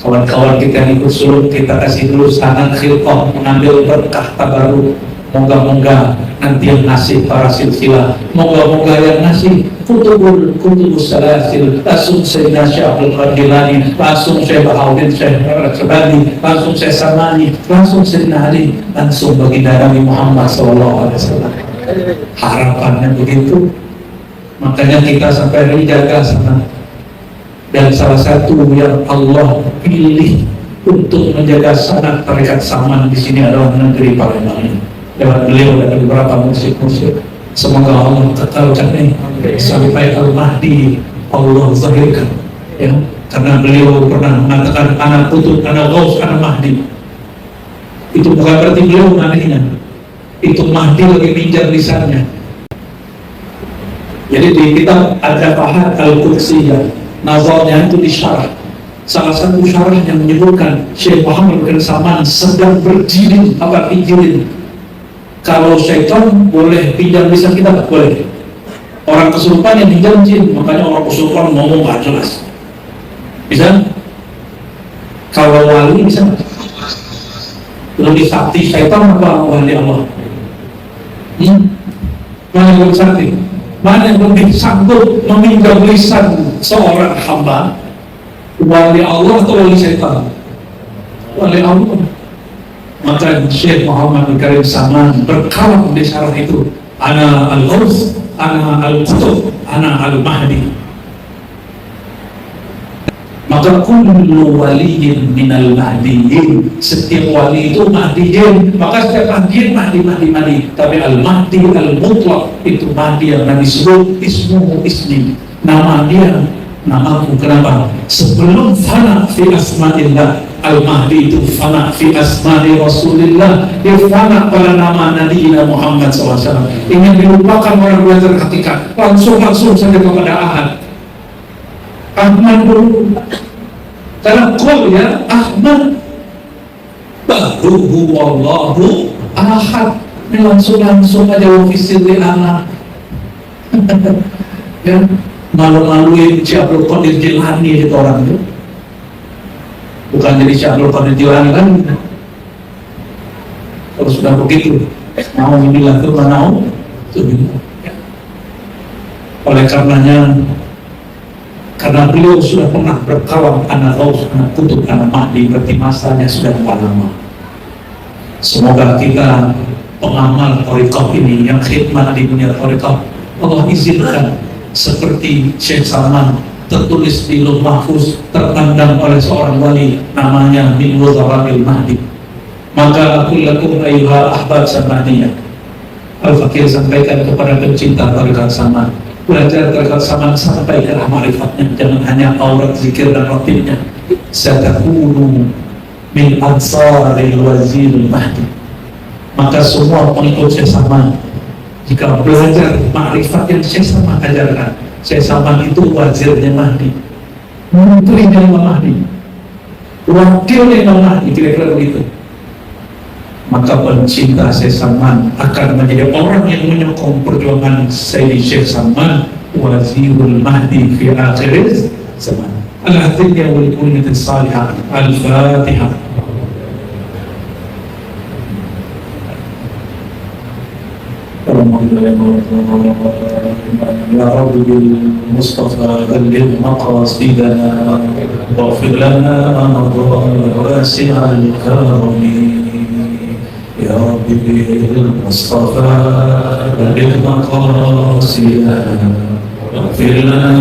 kawan-kawan kita ikut suluk, kita kasih dulu sanad khilqah, mengambil berkah tabaruk. Moga-moga nanti yang ngasih para silsilah, moga-moga yang ngasih kutubus salasil, langsung Sayyidina Syekh Abdul Qadir Jilani, langsung Syekh Bahauddin, Syekh Rabani, langsung Syekh Samani, langsung Sayyidina Ali, langsung baginda Nabi Muhammad SAW. Harapannya begitu. Makanya kita sampai hari jaga sana. Dan salah satu yang Allah pilih untuk menjaga sanad tarekat Saman di sini adalah negeri Palembang ini. Lewat beliau dan beberapa musik-musik. Semoga Allah kekalkan ini sampai Al-Mahdi Allah zahirkan, ya. Karena beliau pernah mengatakan anak kutub, anak gaus, anak Mahdi. Itu bukan berarti beliau menanihnya. Itu Mahdi lagi pinjam lisannya. Jadi di kitab Ad-Dafahat Al-Qudsiyah, nazarnya itu disyarah. Salah satu syarah yang menyebutkan Syekh Muhammad bin Saman sedang berjilid apa pijirin. Kalau syaitan boleh pinjam lisan kita, tak boleh. Orang kesurupan yang pinjam jin, makanya orang kesurupan ngomong gak jelas. Bisa? Kalau wali bisa? Lebih sakti syaitan apa wali Allah? Mana yang lebih sakti? Mana yang lebih sanggup meminjam lisan seorang hamba? Wali Allah atau wali syaitan? Wali Allah. Maka Syekh Muhammad Karim Saman berkalam di syarah itu, ana al-Ghaus, ana al-Qutub, ana al-Mahdi. Maka kullu waliyin minal mahdiyin, setiap wali itu mahdiyin. Maka setiap mahdiyin mahdi. Tapi al-Mahdi al-Mutlaq itu mahdi yang Nabi sebut ismuhu ismi, nama dia namaku. Kenapa? Sebelum fana fi asma'illah, Al-Mahdi itu fana fi asma'i Rasulillah, dia fana pada nama Nabi Muhammad SAW. Ingin dilupakan orang belajar hakikat, langsung saja kepada Ahad. Ahmad dulu, karena kul ya Ahmad, baru huwallahu Ahad. Ini langsung aja ofisili anak. Ya, malu-maluin Syekh Abdul Qadir Jilani itu orang itu. Bukan jadi Syekh Abdul Qadir Jilani kan. Kalau sudah begitu, mau inilah itu mau itu. Oleh karenanya, karena beliau sudah pernah berkawan anak Ghaus, anak Kutub, anak Mahdi, berarti masanya sudah lama. Semoga kita pengamal thariqah ini yang khidmat di dunia thariqah, Allah izinkan seperti Syekh Salman tertulis di Lauh Mahfuz, terpandang oleh seorang wali namanya min Wazarabil Mahdi. Maka aku lakum ayyuhal ahbab samaniyah, Al-Fakir sampaikan kepada pencinta thariqah Saman, belajar thariqah Saman sampai ke ma'rifatnya, jangan hanya aurat zikir dan ratibnya. Satakunu min ansaril waziril Mahdi, maka semua pengikut saya sama. Jika belajar makrifat yang saya sama ajarkan, saya sama itu wazirnya Mahdi, menterinya Imam Mahdi, wakilnya Imam Mahdi, kira-kira begitu. Maka pencinta Syekh Salman akan menjadi orang yang menyokong perjuangan Sayyidi Syekh Salman, wazirul Mahdi fi akhir zaman. Al-Hadiyah wal Quliyah Salihah. Al-Fatihah. يا رب بالمصطفى بلغ مقاصدنا واغفر لنا واسع الكرم يا رب بالمصطفى بلغ مقاصدنا واغفر لنا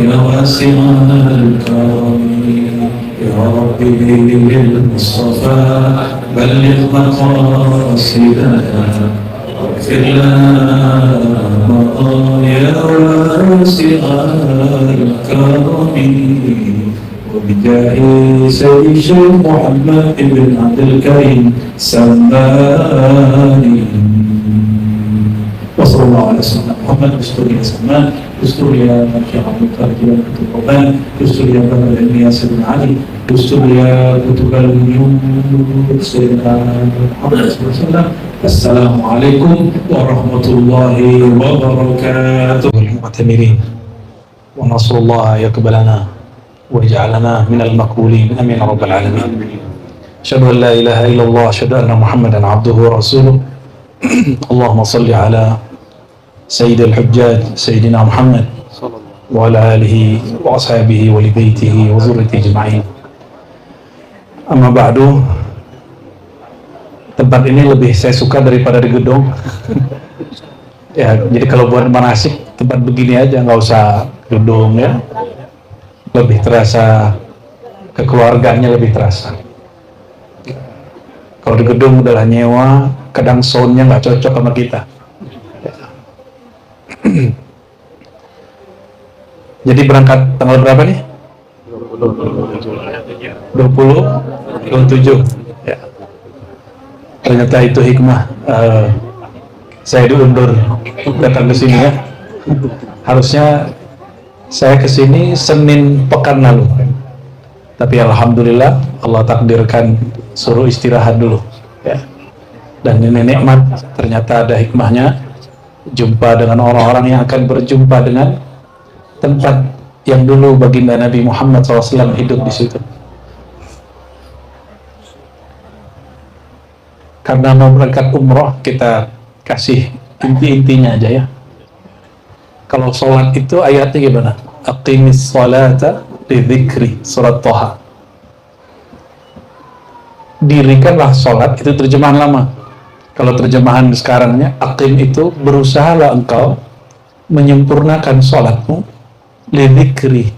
يا واسع الكرم يا رب بالمصطفى بلغ مقاصدنا واغفر لنا يا واسع الكرم وبجاه سيد الشيخ محمد بن عبد الكريم سماني وصلى الله على سيدنا محمد دستور يا سلمان دستور يا مكي عبد الخالق يا كتب القرآن دستور يا باب العلم يا سيدنا علي دستور يا كتب النجوم سيدنا محمد صلى الله عليه وسلم. السلام عليكم ورحمة الله وبركاته. المعتمرين ونصر الله يقبلنا ويجعلنا من المقبولين امين رب العالمين. اشهد ان لا اله الا الله اشهد ان محمدا عبده ورسوله. اللهم صل على سيد الحجاج سيدنا محمد وعلى آله وأصحابه ولبيته وذريته أجمعين. Amma ba'du. Tempat ini lebih saya suka daripada di gedung. Ya, jadi kalau buat manasik tempat begini aja, nggak usah gedung ya. Lebih terasa kekeluargaannya, lebih terasa. Kalau di gedung udah nyewa, kadang soundnya nggak cocok sama kita. Jadi berangkat tanggal berapa nih? 27 ya. Ternyata itu hikmah saya diundur datang ke sini ya. Harusnya saya ke sini Senin pekan lalu, tapi alhamdulillah Allah takdirkan suruh istirahat dulu ya. Dan ini nikmat, ternyata ada hikmahnya, jumpa dengan orang-orang yang akan berjumpa dengan tempat yang dulu baginda Nabi Muhammad SAW hidup di situ. Karena mau berangkat umroh, kita kasih inti-intinya aja ya. Kalau sholat itu ayatnya gimana? Aqimis sholata lidzikri, surat Toha. Dirikanlah sholat, itu terjemahan lama. Kalau terjemahan sekarangnya, aqim itu berusahalah engkau menyempurnakan sholatmu lidzikri,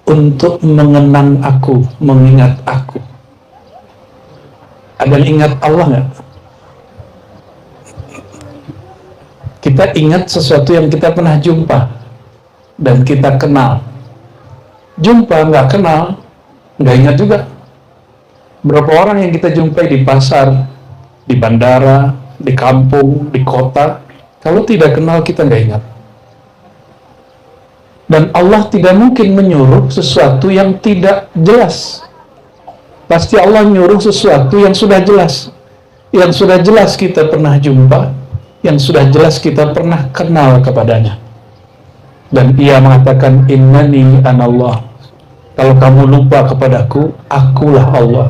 untuk mengenang aku, mengingat aku. Ada yang ingat Allah nggak? Kita ingat sesuatu yang kita pernah jumpa dan kita kenal. Jumpa nggak kenal, nggak ingat juga. Berapa orang yang kita jumpai di pasar, di bandara, di kampung, di kota, kalau tidak kenal kita nggak ingat. Dan Allah tidak mungkin menyuruh sesuatu yang tidak jelas. Pasti Allah menyuruh sesuatu yang sudah jelas. Yang sudah jelas kita pernah jumpa, yang sudah jelas kita pernah kenal kepadanya. Dan ia mengatakan, innani anallah. Kalau kamu lupa kepadaku, akulah Allah.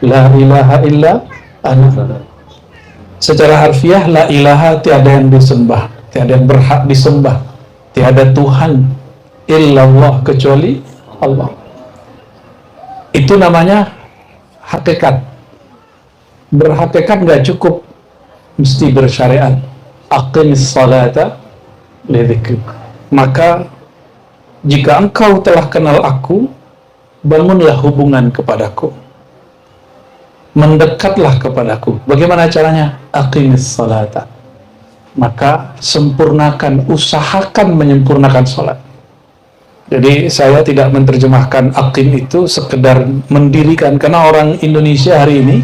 La ilaha illa ana. Secara harfiah, la ilaha, tiada yang disembah, tiada yang berhak disembah, tiada Tuhan illallah, kecuali Allah. Itu namanya hakikat. Berhakikat nggak cukup, mesti bersyariat. Aqimis salata lidzikri. Maka jika engkau telah kenal aku, bangunlah hubungan kepadaku, mendekatlah kepadaku. Bagaimana caranya? Aqimis salata. Maka sempurnakan, usahakan menyempurnakan sholat. Jadi saya tidak menerjemahkan aqim itu sekedar mendirikan, karena orang Indonesia hari ini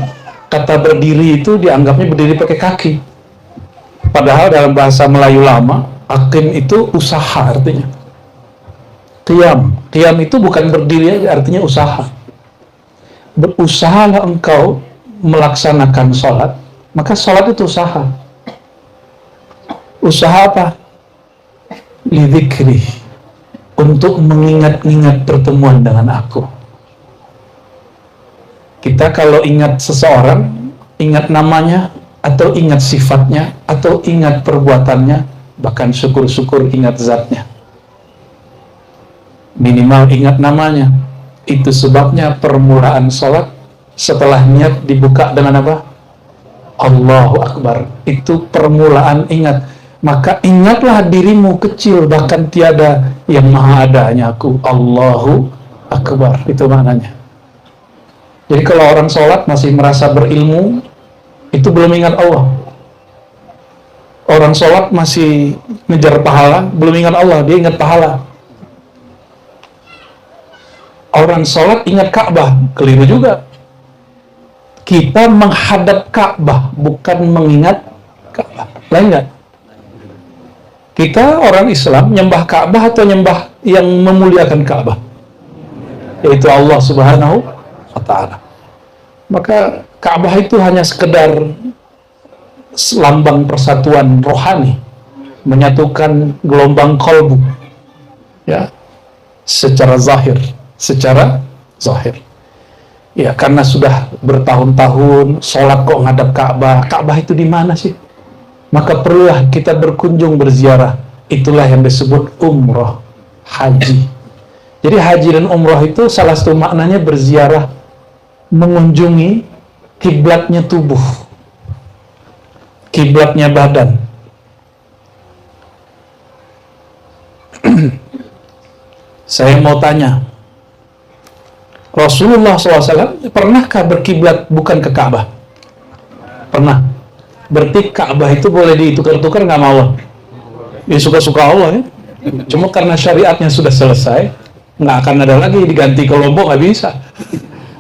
kata berdiri itu dianggapnya berdiri pakai kaki. Padahal dalam bahasa Melayu lama, aqim itu usaha artinya. Qiyam itu bukan berdiri, artinya usaha. Berusahalah engkau melaksanakan sholat, maka sholat itu usaha. Usaha apa? Lidzikri, untuk mengingat-ingat pertemuan dengan aku. Kita kalau ingat seseorang, ingat namanya, atau ingat sifatnya, atau ingat perbuatannya, bahkan syukur-syukur ingat zatnya. Minimal ingat namanya. Itu sebabnya permulaan sholat setelah niat dibuka dengan apa? Allahu Akbar. Itu permulaan ingat. Maka ingatlah dirimu kecil, bahkan tiada yang maha adanya aku. Allahu Akbar. Itu maknanya. Jadi kalau orang sholat masih merasa berilmu, itu belum ingat Allah. Orang sholat masih ngejar pahala, belum ingat Allah, dia ingat pahala. Orang sholat ingat Ka'bah, keliru juga. Kita menghadap Ka'bah, bukan mengingat Ka'bah. Lain nggak? Kita orang Islam nyembah Ka'bah atau nyembah yang memuliakan Ka'bah? Yaitu Allah Subhanahu wa Ta'ala. Maka Ka'bah itu hanya sekedar lambang persatuan rohani, menyatukan gelombang kolbu, ya, secara zahir. Ya, karena sudah bertahun-tahun sholat kok ngadap Ka'bah. Ka'bah itu di mana sih? Maka perlulah kita berkunjung, berziarah. Itulah yang disebut umroh, haji. Jadi haji dan umroh itu salah satu maknanya berziarah, mengunjungi kiblatnya tubuh, kiblatnya badan. Saya mau tanya, Rasulullah SAW pernahkah berkiblat bukan ke Ka'bah? Pernah. Berarti Ka'bah itu boleh ditukar-tukar, nggak mau? Ya suka-suka Allah ya. Cuma karena syariatnya sudah selesai, nggak akan ada lagi diganti ke Lombok, nggak bisa.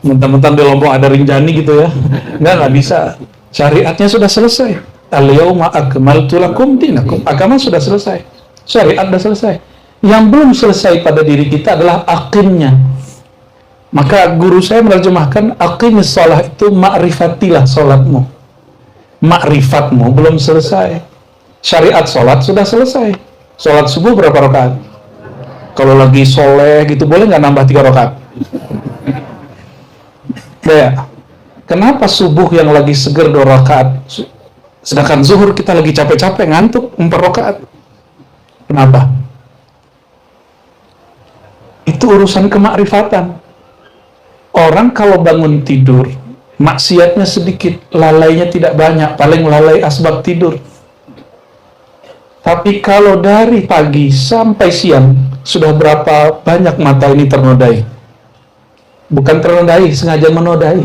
Mentang-mentang di Lombok ada Rinjani gitu ya, nggak bisa. Syariatnya sudah selesai. Al-yauma akmaltu lakum dinakum. Agama sudah selesai, syariat sudah selesai. Yang belum selesai pada diri kita adalah aqimnya. Maka guru saya menerjemahkan aqimis shalah itu ma'rifatilah sholatmu. Ma'rifatmu belum selesai. Syariat sholat sudah selesai. Sholat subuh berapa rakaat? Kalau lagi soleh gitu boleh nggak nambah 3 rakaat? Ya. Kenapa subuh yang lagi seger 2 rakaat, sedangkan zuhur kita lagi capek-capek ngantuk 4 rakaat? Kenapa? Itu urusan kemakrifatan. Orang kalau bangun tidur, maksiatnya sedikit, lalainya tidak banyak, paling lalai asbab tidur. Tapi kalau dari pagi sampai siang, sudah berapa banyak mata ini ternodai? Bukan ternodai, sengaja menodai.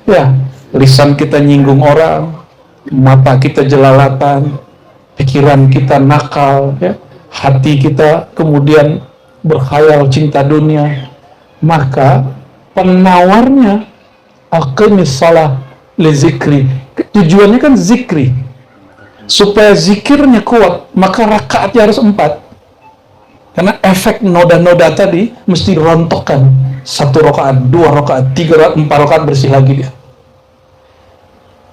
Ya, lisan kita nyinggung orang, mata kita jelalatan, pikiran kita nakal, ya, hati kita kemudian berkhayal cinta dunia. Maka penawarnya aqimis shalah li zikri. Tujuannya kan zikri. Supaya zikirnya kuat, maka rakaatnya harus 4. Karena efek noda-noda tadi mesti dirontokkan. 1 rakaat, 2 rakaat, 3 rakaat, 4 rakaat bersih lagi dia.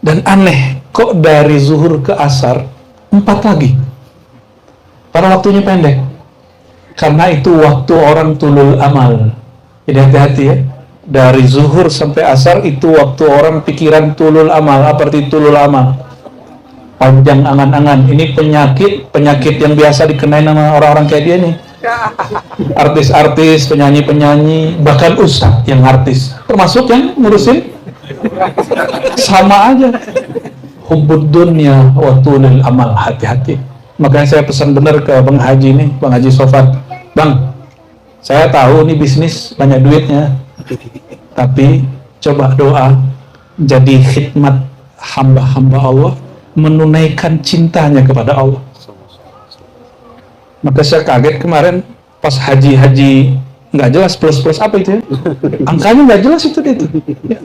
Dan aneh, kok dari zuhur ke asar 4 lagi? Karena waktunya pendek. Karena itu waktu orang tulul amal. Jadi hati-hati ya. Dari zuhur sampai asar itu waktu orang pikiran tulul amal. Apa arti tulul amal? Panjang angan-angan. Ini penyakit yang biasa dikenain sama orang-orang kayak dia nih. Artis-artis, penyanyi-penyanyi, bahkan ustaz yang artis. Termasuk yang ngurusin. Sama aja. Hubbud dunya wa tulul amal. Hati-hati. Makanya saya pesan benar ke Bang Haji nih, Bang Haji Sofat. Bang, saya tahu nih bisnis banyak duitnya, tapi coba doa jadi khidmat hamba-hamba Allah, menunaikan cintanya kepada Allah. Maka saya kaget kemarin pas haji nggak jelas plus apa itu ya, angkanya nggak jelas itu dia tuh ya.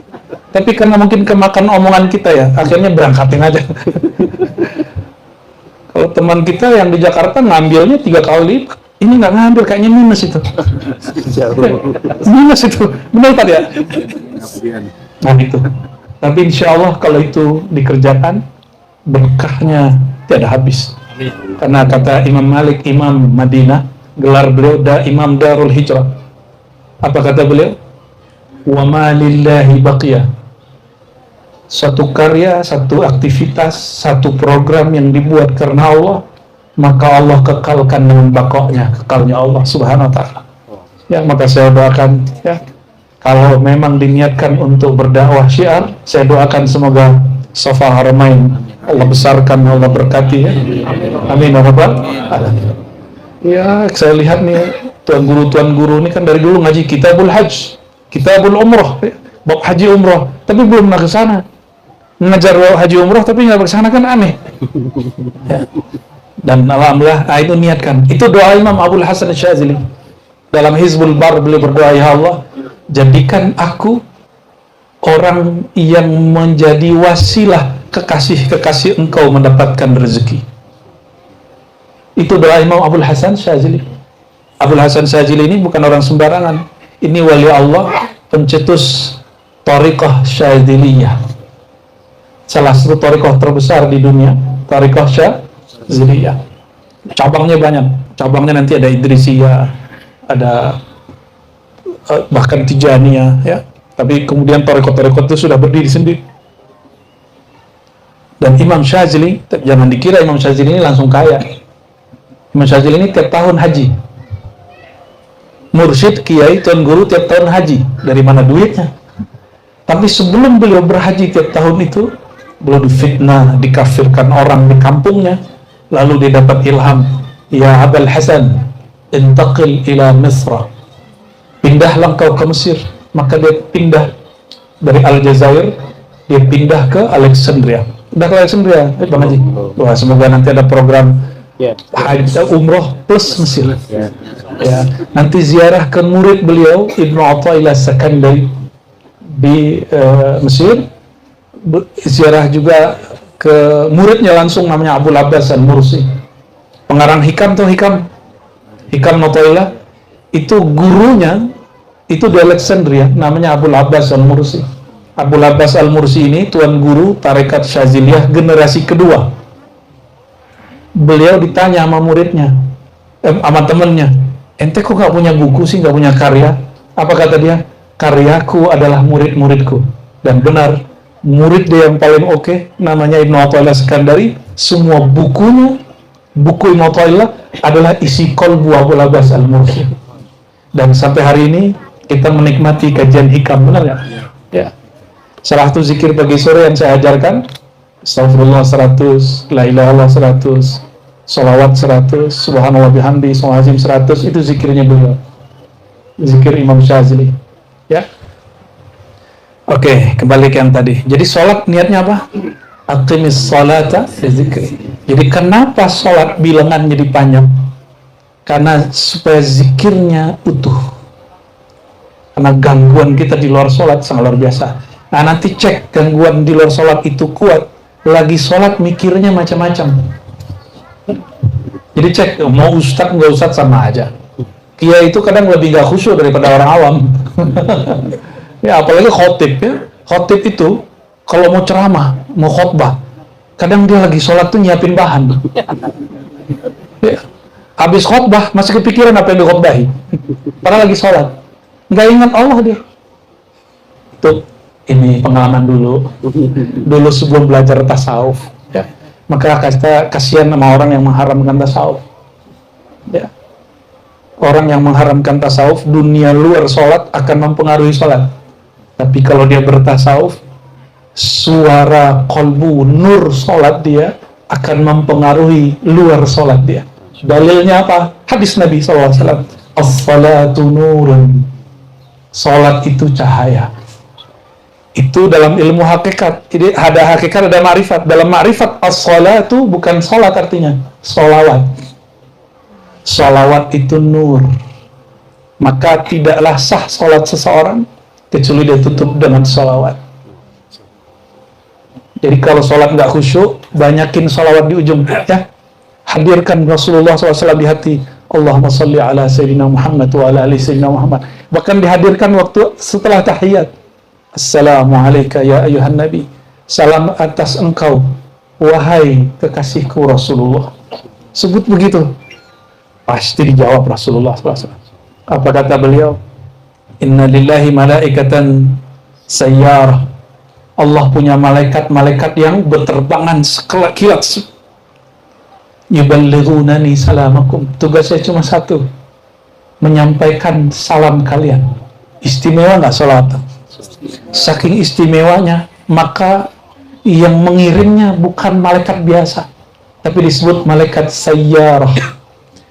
Tapi karena mungkin kemakan omongan kita ya, akhirnya berangkatin aja. Kalau teman kita yang di Jakarta ngambilnya 3 kali, ini nggak ngambil, kayaknya minus itu. Minus itu, benar Pak ya? Nah itu. Tapi insya Allah kalau itu dikerjakan, berkahnya tiada habis. Karena kata Imam Malik, Imam Madinah, gelar beliau Imam Darul Hijrah. Apa kata beliau? Wa ma lillahi baqiyah. Satu karya, satu aktivitas, satu program yang dibuat karena Allah, maka Allah kekalkan dengan bakoknya, kekalnya Allah Subhanahu wa ta'ala. Ya, maka saya doakan ya, kalau memang diniatkan untuk berdakwah syiar, saya doakan semoga Safa Haramain Allah besarkan, Allah berkati ya. Amin ya rabbal alamin. Ya, saya lihat nih tuan guru ini kan dari dulu ngaji Kitabul Hajj, Kitabul Umrah, bab haji umrah, tapi belum pernah ke sana. Mengajar haji umrah tapi nggak ke sana kan aneh. Ya. Dan alhamdulillah, itu niatkan. Itu doa Imam Abul Hasan Syadzili. Dalam Hizbul Bar beliau berdoa, ya Allah, jadikan aku orang yang menjadi wasilah kekasih-kekasih Engkau mendapatkan rezeki. Itu doa Imam Abul Hasan Syadzili. Abul Hasan Syadzili ini bukan orang sembarangan. Ini wali Allah, pencetus Thariqah Syadziliyah. Salah satu thariqah terbesar di dunia, Thariqah Syadziliyah. Cabangnya banyak. Cabangnya nanti ada Idrisiyah, ada bahkan Tijaniyah ya. Tapi kemudian thariqah itu sudah berdiri sendiri. Dan Imam Syadzili, jangan dikira Imam Syadzili ini langsung kaya. Imam Syadzili ini tiap tahun haji. Mursyid, kiai, tuan guru tiap tahun haji. Dari mana duitnya? Tapi sebelum beliau berhaji tiap tahun itu, beliau difitnah, dikafirkan orang di kampungnya. Lalu dia dapat ilham, ya Abul Hasan, intaqil ila Misra. Pindahlah kau ke Mesir. Maka dia pindah dari Aljazair, dia pindah ke Alexandria. Udah ke Alexandria, Bang Haji. Wah, semoga nanti ada program haji umroh plus Mesir. Ya, nanti ziarah ke murid beliau Ibnu Athaillah Sakandari di Mesir. Ziarah juga ke muridnya langsung, namanya Abul Abbas Al-Mursi, pengarang Hikam tuh, Hikam Athaillah. Itu gurunya itu di Alexandria, namanya Abul Abbas Al-Mursi. Abul Abbas Al-Mursi ini tuan guru tarekat Syadziliyah generasi kedua. Beliau ditanya sama muridnya, sama temennya, ente kok gak punya buku sih, gak punya karya? Apa kata dia? Karyaku adalah murid-muridku. Dan benar, murid dia yang paling oke, namanya Ibnu Athaillah Sakandari. Semua bukunya, buku Ibnu Athaillah adalah isi kolbu Abul Abbas Al-Mursi. Dan sampai hari ini kita menikmati kajian hikam, benar ya? Ya. Salah satu zikir pagi sore yang saya ajarkan, Astagfirullah 100, La ilaha illallah 100, Salawat 100, Subhanallah bihamdi, Salawazim 100, itu zikirnya beliau. Zikir Imam Syadzili. Ya. Oke, kembali ke yang tadi. Jadi sholat niatnya apa? Aqimis sholata zikri. Jadi kenapa sholat bilangan jadi panjang? Karena supaya zikirnya utuh. Karena gangguan kita di luar sholat sangat luar biasa. Nah, nanti cek gangguan di luar sholat itu kuat, lagi sholat mikirnya macam-macam. Jadi cek, mau ustadz nggak ustadz sama aja. Kiai itu kadang lebih nggak khusyuk daripada orang awam. Ya, apalagi khotib ya. Khotib itu kalau mau ceramah, mau khotbah, kadang dia lagi sholat tuh nyiapin bahan. Ya. Habis khotbah masih kepikiran apa yang dikhotbahi. Padahal lagi sholat, nggak ingat Allah dia. Tuh, ini pengalaman dulu sebelum belajar tasawuf. Ya. Maka kita kasihan sama orang yang mengharamkan tasawuf. Ya. Orang yang mengharamkan tasawuf, dunia luar sholat akan mempengaruhi sholat. Tapi kalau dia bertasawuf, suara kolbu, nur sholat dia akan mempengaruhi luar sholat dia. Dalilnya apa? Hadis Nabi SAW. As-salatu nurun. Sholat itu cahaya. Itu dalam ilmu hakikat. Jadi ada hakikat, ada ma'rifat. Dalam ma'rifat, as-salatu bukan sholat artinya. Sholawat. Sholawat itu nur. maka tidaklah sah sholat seseorang kecuali dia tutup dengan sholawat. Jadi kalau sholat nggak khusyuk, banyakin sholawat di ujung, ya. Hadirkan Rasulullah SAW di hati. Allahumma salli ala Sayyidina Muhammad wa ala ali Sayyidina Muhammad. Bahkan dihadirkan waktu setelah tahiyat. Assalamualaikum ya ayuhan Nabi. Salam atas engkau, wahai kekasihku Rasulullah. Sebut begitu. Pasti dijawab Rasulullah SAW. Apa kata beliau? Inna lillahi malaikatan sayyarah. Allah punya malaikat-malaikat yang berterbangan sekilat. Yuballighunani salamakum. Tugas saya cuma satu, menyampaikan salam kalian. Istimewa nggak sholat? Saking istimewanya, maka yang mengirimnya bukan malaikat biasa, tapi disebut malaikat sayyarah.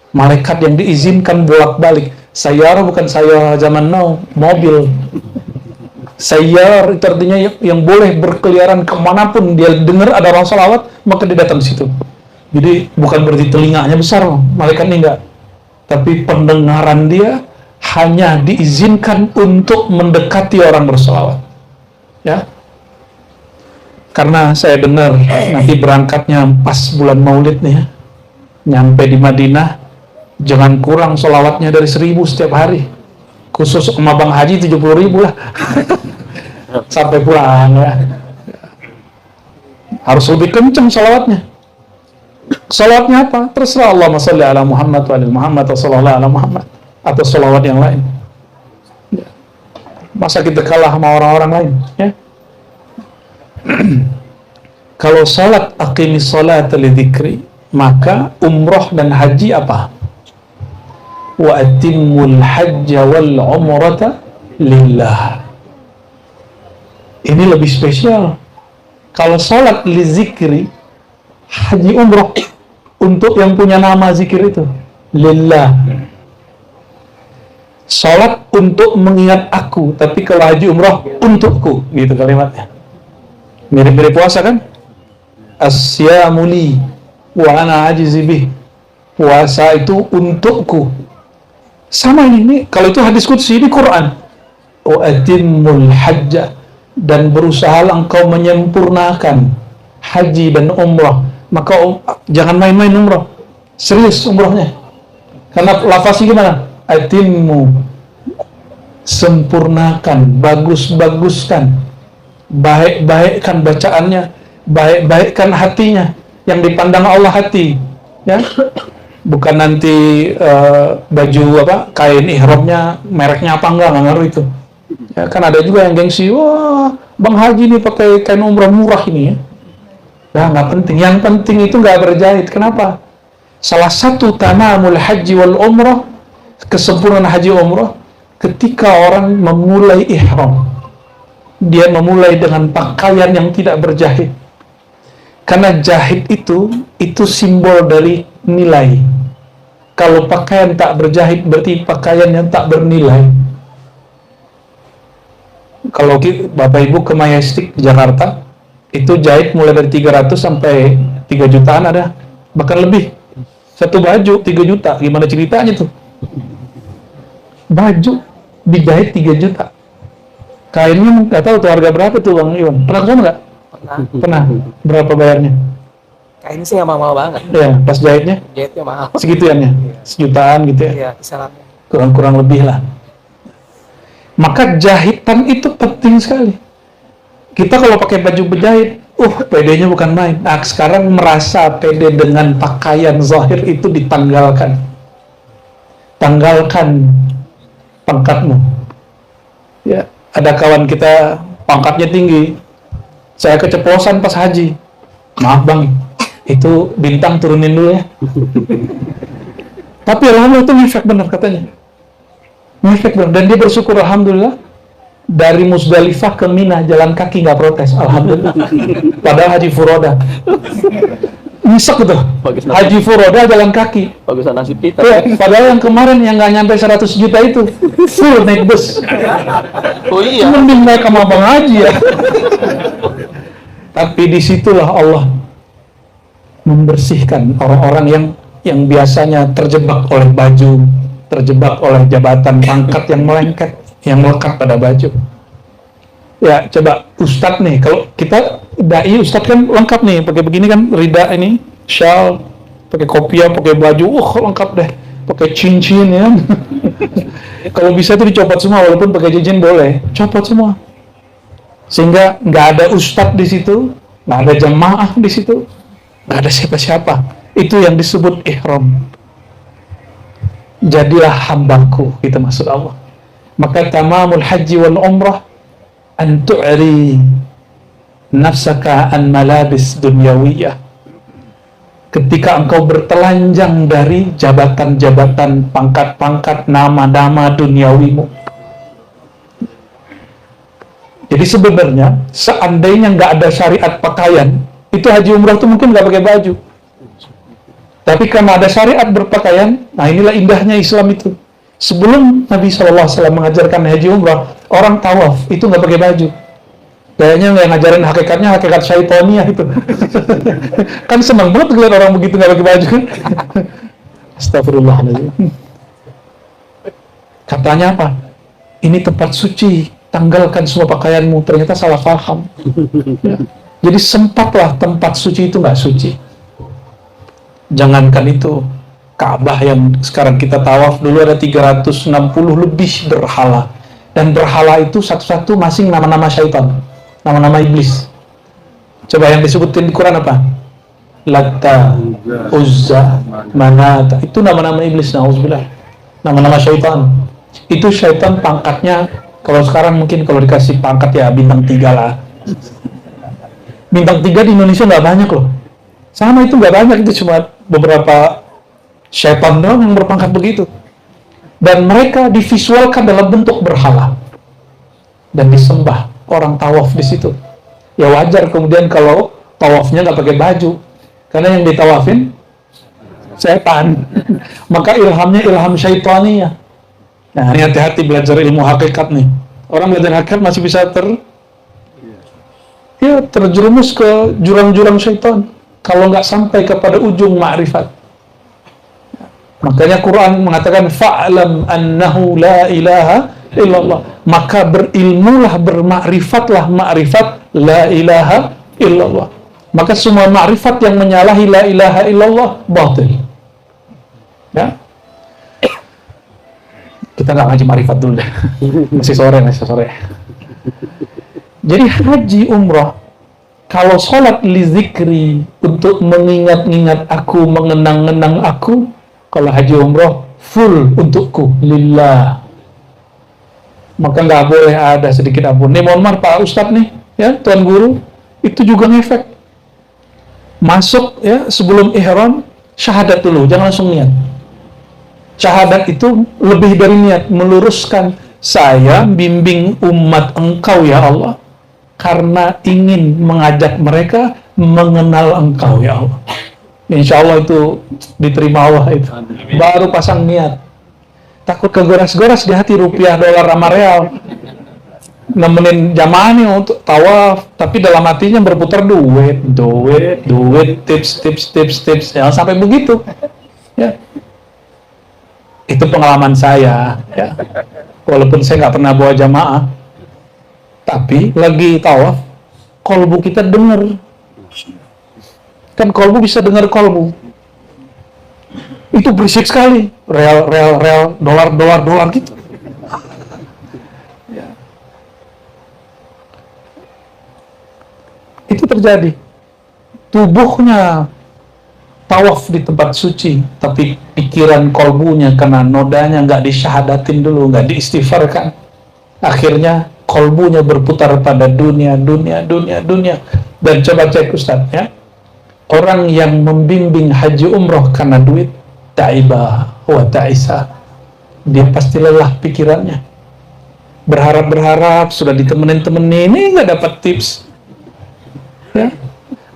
Malaikat yang diizinkan bolak-balik. Sayyarah bukan sayyarah zaman now, mobil. Sayyar itu artinya yang boleh berkeliaran kemanapun dia dengar ada orang salawat, maka dia datang di situ. Jadi bukan berarti telinganya besar, malaikat ini enggak. Tapi pendengaran dia hanya diizinkan untuk mendekati orang bersalawat. Ya. Karena saya dengar nanti berangkatnya pas bulan Maulid nih ya. Nyampe di Madinah, jangan kurang salawatnya dari 1.000 setiap hari. Khusus sama Bang Haji 70.000 lah. Sampai pulang ya. Harus lebih kenceng salawatnya. Salawatnya apa? Terserah, Allahumma sholli ala Muhammad wa ala Muhammad wa sallallahu ala Muhammad, atau salawat yang lain. Ya. Masa kita kalah sama orang-orang lain? Ya. Kalau salat aqimis salata li dzikri, maka umroh dan haji apa? Wa atimmul hajja wal umrata lillah. Ini lebih spesial. Kalau salat li zikri, haji umroh untuk yang punya nama zikir itu lillah. Salat untuk mengingat aku, tapi kalau haji umroh untukku, gitu kalimatnya. Mirip-mirip puasa kan? Asyamu li wa ana ajizi bih. Puasa itu untukku. Sama ini kalau itu hadis qudsi, ini Quran. Wa atimmul hajja, dan berusaha engkau menyempurnakan haji dan umrah. Maka jangan main-main umrah, serius umrahnya. Karena lafaznya gimana? Atimmu, sempurnakan, bagus-baguskan, baik-baikkan bacaannya, baik-baikkan hatinya, yang dipandang Allah hati, ya. Bukan nanti baju apa, kain ihramnya mereknya apa enggak ngaruh itu. Ya, kan ada juga yang gengsi, wah Bang Haji nih pakai kain umrah murah ini ya. Nah, nggak penting. Yang penting itu nggak berjahit. Kenapa? Salah satu tamamul haji wal umrah, kesempurnaan haji umrah, ketika orang memulai ihram, dia memulai dengan pakaian yang tidak berjahit. Karena jahit itu simbol dari nilai. Kalau pakaian tak berjahit berarti pakaian yang tak bernilai. Kalau Bapak Ibu ke Majestic Jakarta, itu jahit mulai dari 300 sampai 3 jutaan ada, bahkan lebih. Satu baju 3 juta, gimana ceritanya tuh? Baju dijahit 3 juta. Kainnya nggak tahu tuh harga berapa tuh Bang Iwan. Pernah kesana nggak? Pernah. Berapa bayarnya? Kain sih nggak mahal banget. Ya, pas jahitnya? Jahitnya mahal. Segituan ya? Sejutaan gitu ya? Iya, kisarannya. Kurang-kurang lebih lah. Maka jahitan itu penting sekali. Kita kalau pakai baju berjahit, pedenya bukan main. Nah, sekarang merasa pede dengan pakaian zahir itu ditanggalkan. Tanggalkan pangkatmu. Ya, ada kawan kita pangkatnya tinggi. Saya keceplosan pas haji. Maaf Bang, itu bintang turunin dulu ya. Tapi alhamdulillah itu ngefek benar katanya. Ngefek benar. Dan dia bersyukur alhamdulillah. Dari Musdalifah ke Mina jalan kaki nggak protes, alhamdulillah. Padahal Haji Furoda nyesek gitu. Haji Furoda jalan kaki. Bagusan nasib kita. Ya, padahal yang kemarin yang nggak nyampe 100 juta itu full naik bus. Oh iya. Mending naik sama Bang Haji ya. Tapi disitulah Allah membersihkan orang-orang yang biasanya terjebak oleh baju, terjebak oleh jabatan pangkat yang melengket, yang melekat pada baju. Ya, coba ustadz nih, kalau kita dai ustadz kan lengkap nih, pakai begini kan, rida ini, shawl, pakai kopiah, pakai baju, lengkap deh, pakai cincin ya. Kalau bisa tuh dicopot semua, walaupun pakai cincin boleh, copot semua. Sehingga nggak ada ustadz di situ, nggak ada jamaah di situ, nggak ada siapa-siapa. Itu yang disebut ihram. Jadilah hambaku, kita maksud Allah. Maka tamamul haji wal umrah an tu'ri nafsaka an malabis dunyawiyah. Ketika engkau bertelanjang dari jabatan-jabatan, pangkat-pangkat, nama-nama duniawimu. Jadi sebenarnya seandainya nggak ada syariat pakaian, itu haji umrah itu mungkin nggak pakai baju. Tapi karena ada syariat berpakaian, nah inilah indahnya Islam itu. Sebelum Nabi SAW mengajarkan haji umrah, orang tawaf itu nggak pakai baju. Kayaknya yang ngajarin hakikatnya hakikat syaitaniyah itu. Kan senang banget ngeliat orang begitu nggak pakai baju. Astagfirullahaladzim. Katanya apa? Ini tempat suci, tanggalkan semua pakaianmu. Ternyata salah paham. Ya. Jadi sempatlah tempat suci itu nggak suci. Jangankan itu, Ka'bah yang sekarang kita tawaf, dulu ada 360 lebih berhala. Dan berhala itu satu-satu masing nama-nama syaitan, nama-nama iblis. Coba yang disebutin di Quran apa? Latta, Uzza, Manata. Itu nama-nama iblis, na'udzubillah. Nama-nama syaitan. Itu syaitan pangkatnya, kalau sekarang mungkin kalau dikasih pangkat ya bintang 3 lah. Bintang 3 di Indonesia nggak banyak loh. Sama itu nggak banyak, itu cuma beberapa syaitan doang yang berpangkat begitu. Dan mereka divisualkan dalam bentuk berhala dan disembah, orang tawaf di situ. Ya wajar kemudian kalau tawafnya nggak pakai baju, karena yang ditawafin setan. Maka ilhamnya ilham syaitaniyah. Nah, ini hati-hati belajar ilmu hakikat nih. Orang belajar hakikat masih bisa terjerumus ke jurang-jurang syaitan kalau nggak sampai kepada ujung ma'rifat. Makanya Quran mengatakan fa'lam annahu la ilaha illallah. Maka berilmulah, bermakrifatlah ma'rifat la ilaha illallah. Maka semua ma'rifat yang menyalahi la ilaha illallah batil. Ya. Kita nggak ngaji ma'rifat dulu deh. Masih sore. Jadi haji umrah, kalau sholat li zikri, untuk mengingat-ingat aku, mengenang-enang aku. Kalau haji umrah full untukku, lillah. Maka nggak boleh ada sedikit ampun. Nih mohon maaf Pak Ustadz nih, ya Tuan Guru, itu juga ngefek. Masuk ya sebelum ihram, syahadat dulu, jangan langsung niat. Syahadat itu lebih dari niat, meluruskan saya bimbing umat engkau ya Allah, karena ingin mengajak mereka mengenal engkau ya Allah. Insya Allah itu diterima Allah itu. Baru pasang niat. Takut kegoras-goras di hati, rupiah, dolar, sama real. Nemenin jamaah nih untuk tawaf, tapi dalam hatinya berputar duit, tips. Jangan sampai begitu. Ya. Itu pengalaman saya. Ya. Walaupun saya nggak pernah bawa jamaah, tapi lagi tawaf, kolbu kita dengar. Kan kolbu bisa dengar kolbu. Itu berisik sekali. Real, dolar gitu. Ya. Itu terjadi. Tubuhnya tawaf di tempat suci, tapi pikiran kolbunya karena nodanya nggak disyahadatin dulu, nggak diistighfarkan. Akhirnya kolbunya berputar pada dunia. Dan coba cek Ustaz ya. Orang yang membimbing haji umroh karena duit, ta'ibah wa ta'isa, dia pasti lelah pikirannya. Berharap sudah ditemenin, ini nggak dapat tips. Ya.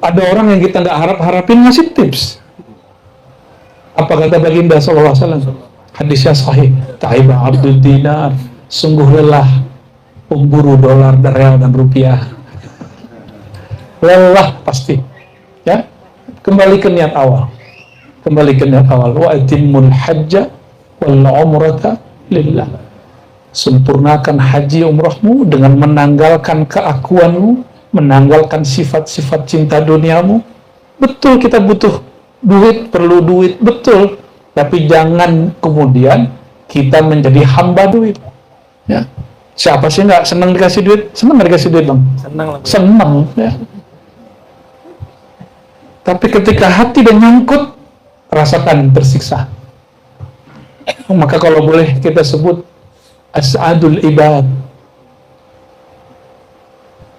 Ada orang yang kita nggak harapin ngasih tips. Apa kata baginda SAW? Hadisnya sahih. Ta'ibah abdul dinar, sungguh lelah pemburu dolar, real dan rupiah. Lelah pasti. Ya. Kembali ke niat awal. Wa atimmul hajja wal umrata lillah. Sempurnakan haji umrahmu dengan menanggalkan keakuanmu, menanggalkan sifat-sifat cinta duniamu. Betul kita butuh duit, perlu duit, betul. Tapi jangan kemudian kita menjadi hamba duit. Ya. Siapa sih nggak senang dikasih duit? Senang nggak dikasih duit, Bang? Senang lah. Senang. Ya. Tapi ketika hati dan nyangkut, rasakan tersiksa. Maka kalau boleh kita sebut as'adul ibad,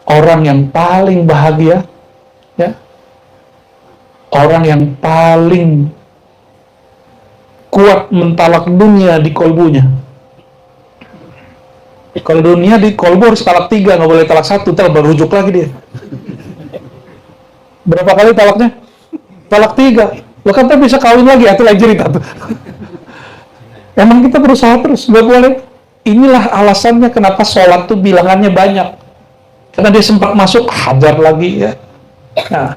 orang yang paling bahagia, ya, orang yang paling kuat mentalak dunia di kolbunya. Kalau dunia di kolbu harus talak 3, nggak boleh talak 1, ntar baru rujuk lagi dia. Berapa kali talaknya? Talak 3. Lo kan bisa kawin lagi, atau lagi cerita tuh. Emang kita berusaha terus, nggak boleh. Inilah alasannya kenapa sholat tuh bilangannya banyak. Karena dia sempat masuk, hajar lagi ya. Nah,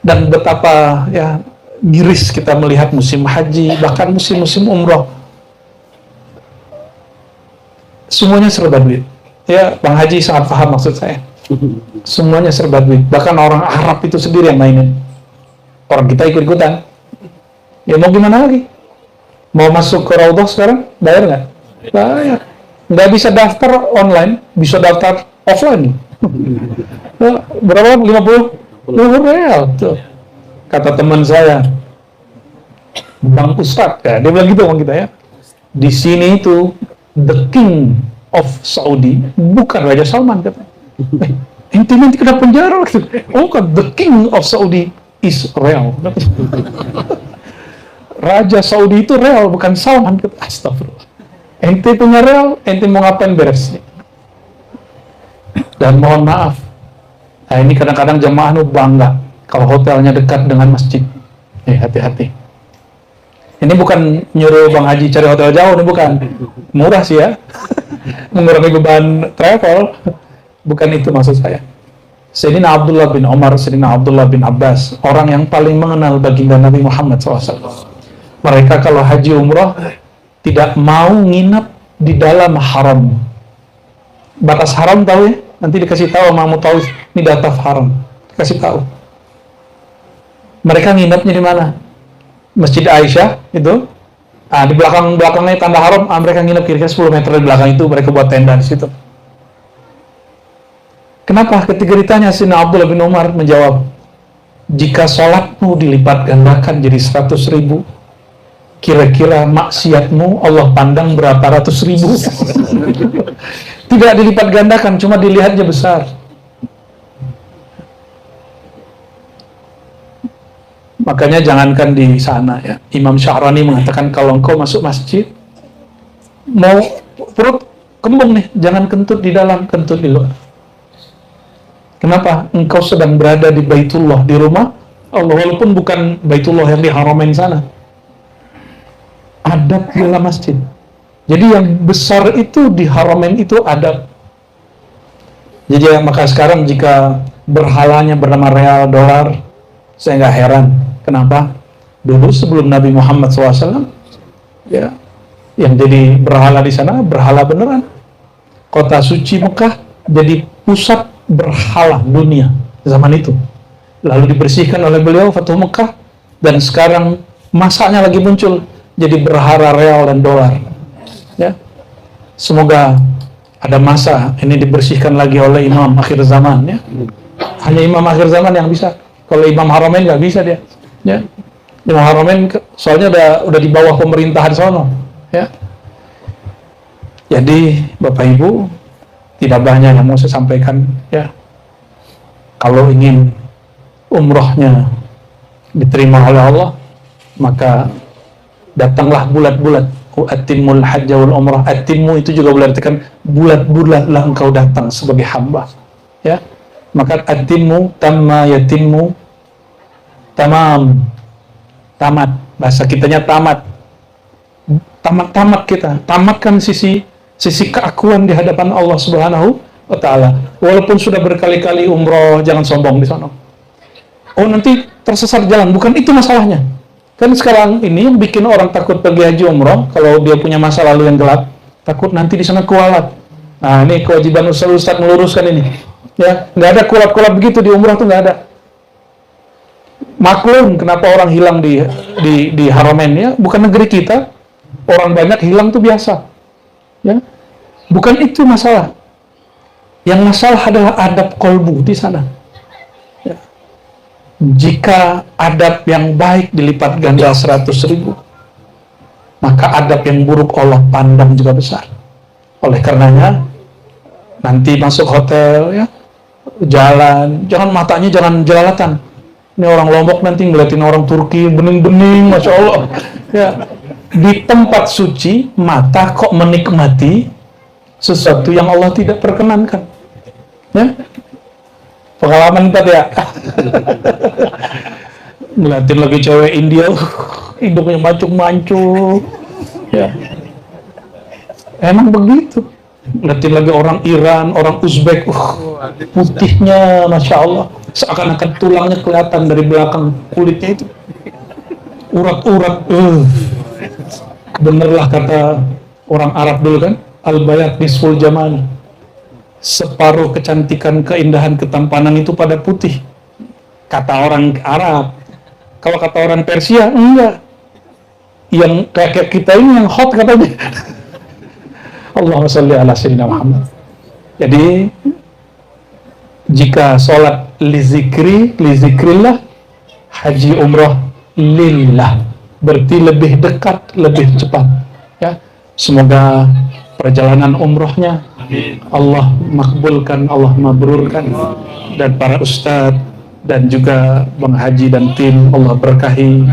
dan betapa ya miris kita melihat musim haji, bahkan musim-musim umroh. Semuanya serba duit. Ya, Bang Haji sangat paham maksud saya. Semuanya serba duit. Bahkan orang Arab itu sendiri yang mainin. Orang kita ikut-ikutan. Ya mau gimana lagi? Mau masuk ke Raudhah sekarang? Bayar nggak? Bayar. Nggak bisa daftar online, bisa daftar offline. Berapa? 50 real. Tuh. Kata teman saya, Bang Ustadz, ya, dia bilang gitu sama kita ya. Di sini itu the king of Saudi bukan Raja Salman, kata. Ente nanti kena penjara. Oh kan, the king of Saudi is real. Raja Saudi itu real, bukan Salman. Astagfirullah. Ente punya real, ente mau ngapain beres? Dan mohon maaf, nah ini kadang-kadang jemaah nu bangga kalau hotelnya dekat dengan masjid. Hati-hati. Ini bukan nyuruh Bang Haji cari hotel jauh, ini bukan. Murah sih ya. Mengurangi beban travel. Bukan itu maksud saya. Sayyidina Abdullah bin Umar, Sayyidina Abdullah bin Abbas, orang yang paling mengenal baginda Nabi Muhammad SAW. Mereka kalau haji umrah tidak mau nginap di dalam haram. Batas haram tahu ya? Nanti dikasih tahu sama Mutawif, ini data haram. Dikasih tahu. Mereka nginapnya di mana? Masjid Aisyah itu. Di belakangnya tanda haram, mereka nginap kira-kira 10 meter di belakang itu, mereka buat tenda di situ. Kenapa? Ketika ditanya, Sayyidina Abdullah bin Umar menjawab, jika sholatmu dilipat gandakan jadi 100.000, kira-kira maksiatmu Allah pandang berapa ratus ribu. Tidak dilipat gandakan, cuma dilihatnya besar. Makanya jangankan di sana ya. Imam Sya'rani mengatakan kalau engkau masuk masjid mau perut kembung nih, jangan kentut di dalam, kentut di luar. Kenapa? Engkau sedang berada di Baitullah, di rumah Allah, walaupun bukan Baitullah yang di Haramain sana. Adab dalam masjid. Jadi yang besar itu di Haramain itu adab. Jadi maka sekarang jika berhalanya bernama real, dolar, saya nggak heran. Kenapa? Dulu sebelum Nabi Muhammad SAW, ya, yang jadi berhala di sana berhala beneran. Kota suci Mekah jadi pusat berhala dunia zaman itu. Lalu dibersihkan oleh beliau Fatuh Mekah, dan sekarang masanya lagi muncul jadi berhala real dan dolar. Ya, semoga ada masa ini dibersihkan lagi oleh Imam akhir zaman. Ya, hanya Imam akhir zaman yang bisa. Kalau Imam Haramain nggak bisa dia. Ya, Imam Haramain soalnya udah di bawah pemerintahan sono. Ya, jadi Bapak Ibu, tidak banyak yang mau saya sampaikan. Ya, kalau ingin umrohnya diterima oleh Allah, maka datanglah bulat-bulat. Atimul hajja wal umrah. Atimmu itu juga boleh artikan bulat-bulatlah engkau datang sebagai hamba. Ya, maka atimmu tamma yatimmu tamam, tamat. Bahasa kitanya tamat. Tamat kita. Tamatkan sisi keakuan di hadapan Allah Subhanahu wa Ta'ala. Walaupun sudah berkali-kali umroh, jangan sombong di sana. Oh nanti tersesat jalan, bukan itu masalahnya. Kan sekarang ini yang bikin orang takut pergi haji umroh, kalau dia punya masa lalu yang gelap, takut nanti di sana kualat. Nah, ini kewajiban Ustaz meluruskan ini. Ya, nggak ada kualat-kualat begitu di umroh tuh, nggak ada. Maklum kenapa orang hilang di Haramain, ya, bukan negeri kita. Orang banyak hilang tuh biasa. Ya. Bukan itu masalah. Yang masalah adalah adab kolbu di sana. Ya. Jika adab yang baik dilipat ganda 100.000, maka adab yang buruk Allah pandang juga besar. Oleh karenanya, nanti masuk hotel, ya, jalan, jangan matanya jangan jelalatan. Ini orang Lombok nanti ngeliatin orang Turki bening-bening, Masya Allah. Ya. Di tempat suci, mata kok menikmati sesuatu yang Allah tidak perkenankan. Ya. Pengalaman tadi ya. Ngeliatin lagi cewek India, hidungnya mancung-mancung. Ya. Emang begitu. Ngeliatin lagi orang Iran, orang Uzbek, putihnya Masya Allah. Seakan-akan tulangnya kelihatan dari belakang kulitnya itu. Urat-urat. Benerlah kata orang Arab dulu kan, al-bayat nisful jamal. Separuh kecantikan, keindahan, ketampanan itu pada putih. Kata orang Arab. Kalau kata orang Persia, enggak. Yang kayak kita ini yang hot katanya. Allahumma sholli ala sayyidina Muhammad. Jadi, jika sholat lizikrillah, haji umrah lillah. Berarti lebih dekat, lebih cepat. Ya, semoga perjalanan umrohnya Allah makbulkan, Allah mabrurkan, dan para ustadz dan juga Bang Haji dan tim Allah berkahi.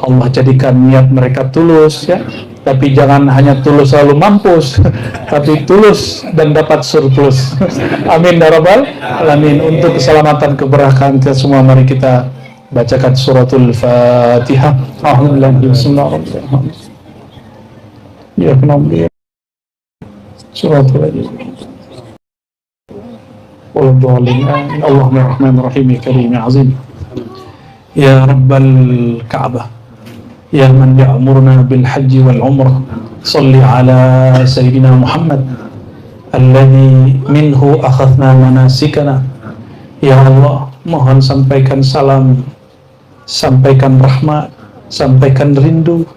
Allah jadikan niat mereka tulus, ya. Tapi jangan hanya tulus selalu mampus, tapi tulus dan dapat surplus. Amin ya rabbal alamin. Untuk keselamatan keberkahan kita semua, mari kita bacakan suratul Fatihah. Alhamdulillah, bismillahirrahmanirrahim. Ya kenapa? Suratul Fatihah. Allahumma rahmanir-rahim ya karim ya azim. Ya rabbal Ka'bah, ya man ya'muruna bil hajji wal umrah, salli ala sayyidina Muhammad alladhi minhu akhadna manasikana. Ya Allah, mohon sampaikan salam, sampaikan rahmat, sampaikan rindu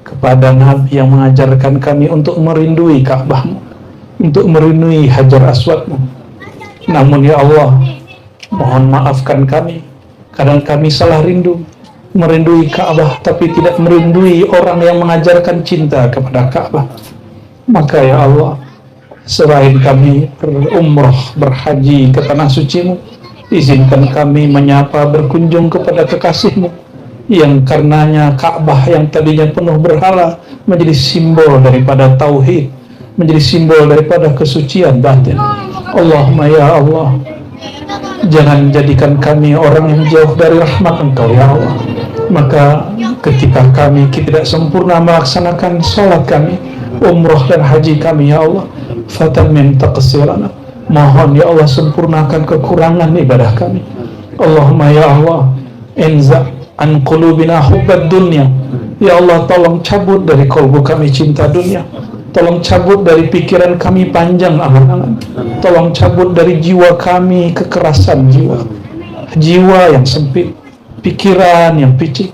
kepada Nabi yang mengajarkan kami untuk merindui Ka'bahmu, untuk merindui Hajar Aswadmu. Namun ya Allah, mohon maafkan kami, kadang kami salah rindu, merindui Ka'bah tapi tidak merindui orang yang mengajarkan cinta kepada Ka'bah. Maka ya Allah, selain kami berumrah, berhaji ke tanah suci-Mu, izinkan kami menyapa, berkunjung kepada kekasih-Mu, yang karenanya Ka'bah yang tadinya penuh berhala menjadi simbol daripada tauhid, menjadi simbol daripada kesucian batin. Allahumma ya Allah, jangan jadikan kami orang yang jauh dari rahmat Engkau ya Allah. Maka ketika kami tidak sempurna melaksanakan sholat kami, umrah dan haji kami ya Allah, fatamim taqsirana, mohon ya Allah sempurnakan kekurangan ibadah kami. Allahumma ya Allah, inza an qulubina hubbad dunya, ya Allah tolong cabut dari kalbu kami cinta dunia, tolong cabut dari pikiran kami panjang angan-angan, tolong cabut dari jiwa kami kekerasan jiwa yang sempit, pikiran yang picik,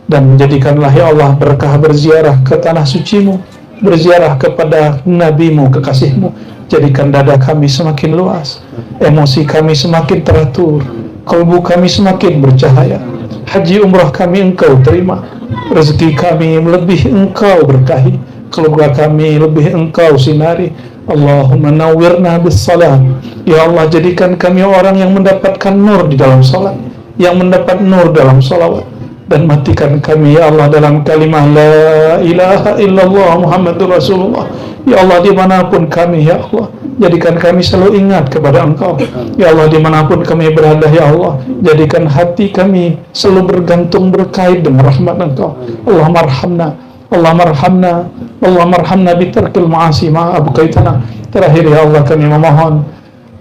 dan menjadikanlah ya Allah berkah berziarah ke tanah suci-Mu, berziarah kepada Nabi-Mu, kekasih-Mu. Jadikan dada kami semakin luas, emosi kami semakin teratur, kalbu kami semakin bercahaya, haji umrah kami Engkau terima, rezeki kami lebih Engkau berkahi, keluarga kami lebih Engkau sinari. Allahumma nawwirna bis salat, ya Allah jadikan kami orang yang mendapatkan nur di dalam salat, yang mendapat nur dalam salawat, dan matikan kami ya Allah dalam kalimah la ilaha illallah Muhammadur Rasulullah. Ya Allah dimanapun kami ya Allah, jadikan kami selalu ingat kepada Engkau. Ya Allah dimanapun kami berada ya Allah, jadikan hati kami selalu bergantung berkait dengan rahmat Engkau. Allahumma arhamna, Allahumma arhamna, Allahumma arhamna bitarkil ma'asi ma'abkaitana. Terakhir ya Allah kami memohon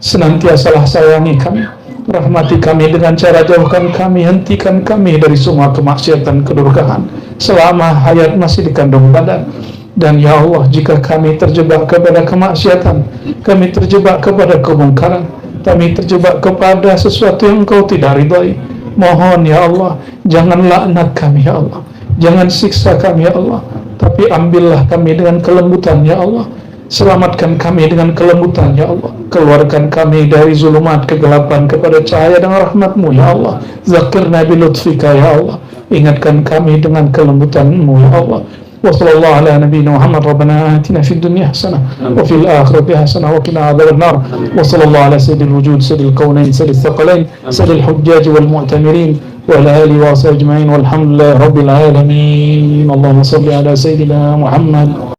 senantiasalah sayangi kami, Rahmati kami dengan cara jauhkan kami, hentikan kami dari semua kemaksiatan, kedurhakaan selama hayat masih dikandung badan. Dan ya Allah, jika kami terjebak kepada kemaksiatan, kami terjebak kepada kemungkaran, kami terjebak kepada sesuatu yang Engkau tidak ridhai, mohon ya Allah, jangan laknat kami ya Allah, jangan siksa kami ya Allah, tapi ambillah kami dengan kelembutan ya Allah. Selamatkan kami dengan kelembutan ya Allah. Keluarkan kami dari zulumat kegelapan kepada cahaya dan rahmat-Mu ya Allah. Zakirna bilutfika ya Allah. Ingatkan kami dengan kelembutan-Mu ya Allah. Wa sallallahu ala nabiyyina Muhammad. Rabbana atina fid dunya hasanah wa fil akhirati hasanah wa qina adzabannar. Wa sallallahu ala sayyidil wujud sayyidil kaunain sayyidil thaqalain sayyidil hujjaj wal mu'tamirin wa ala alihi wa sahbihi ajma'in walhamdulillahi rabbil alamin. Allahumma salli ala sayyidina Muhammad.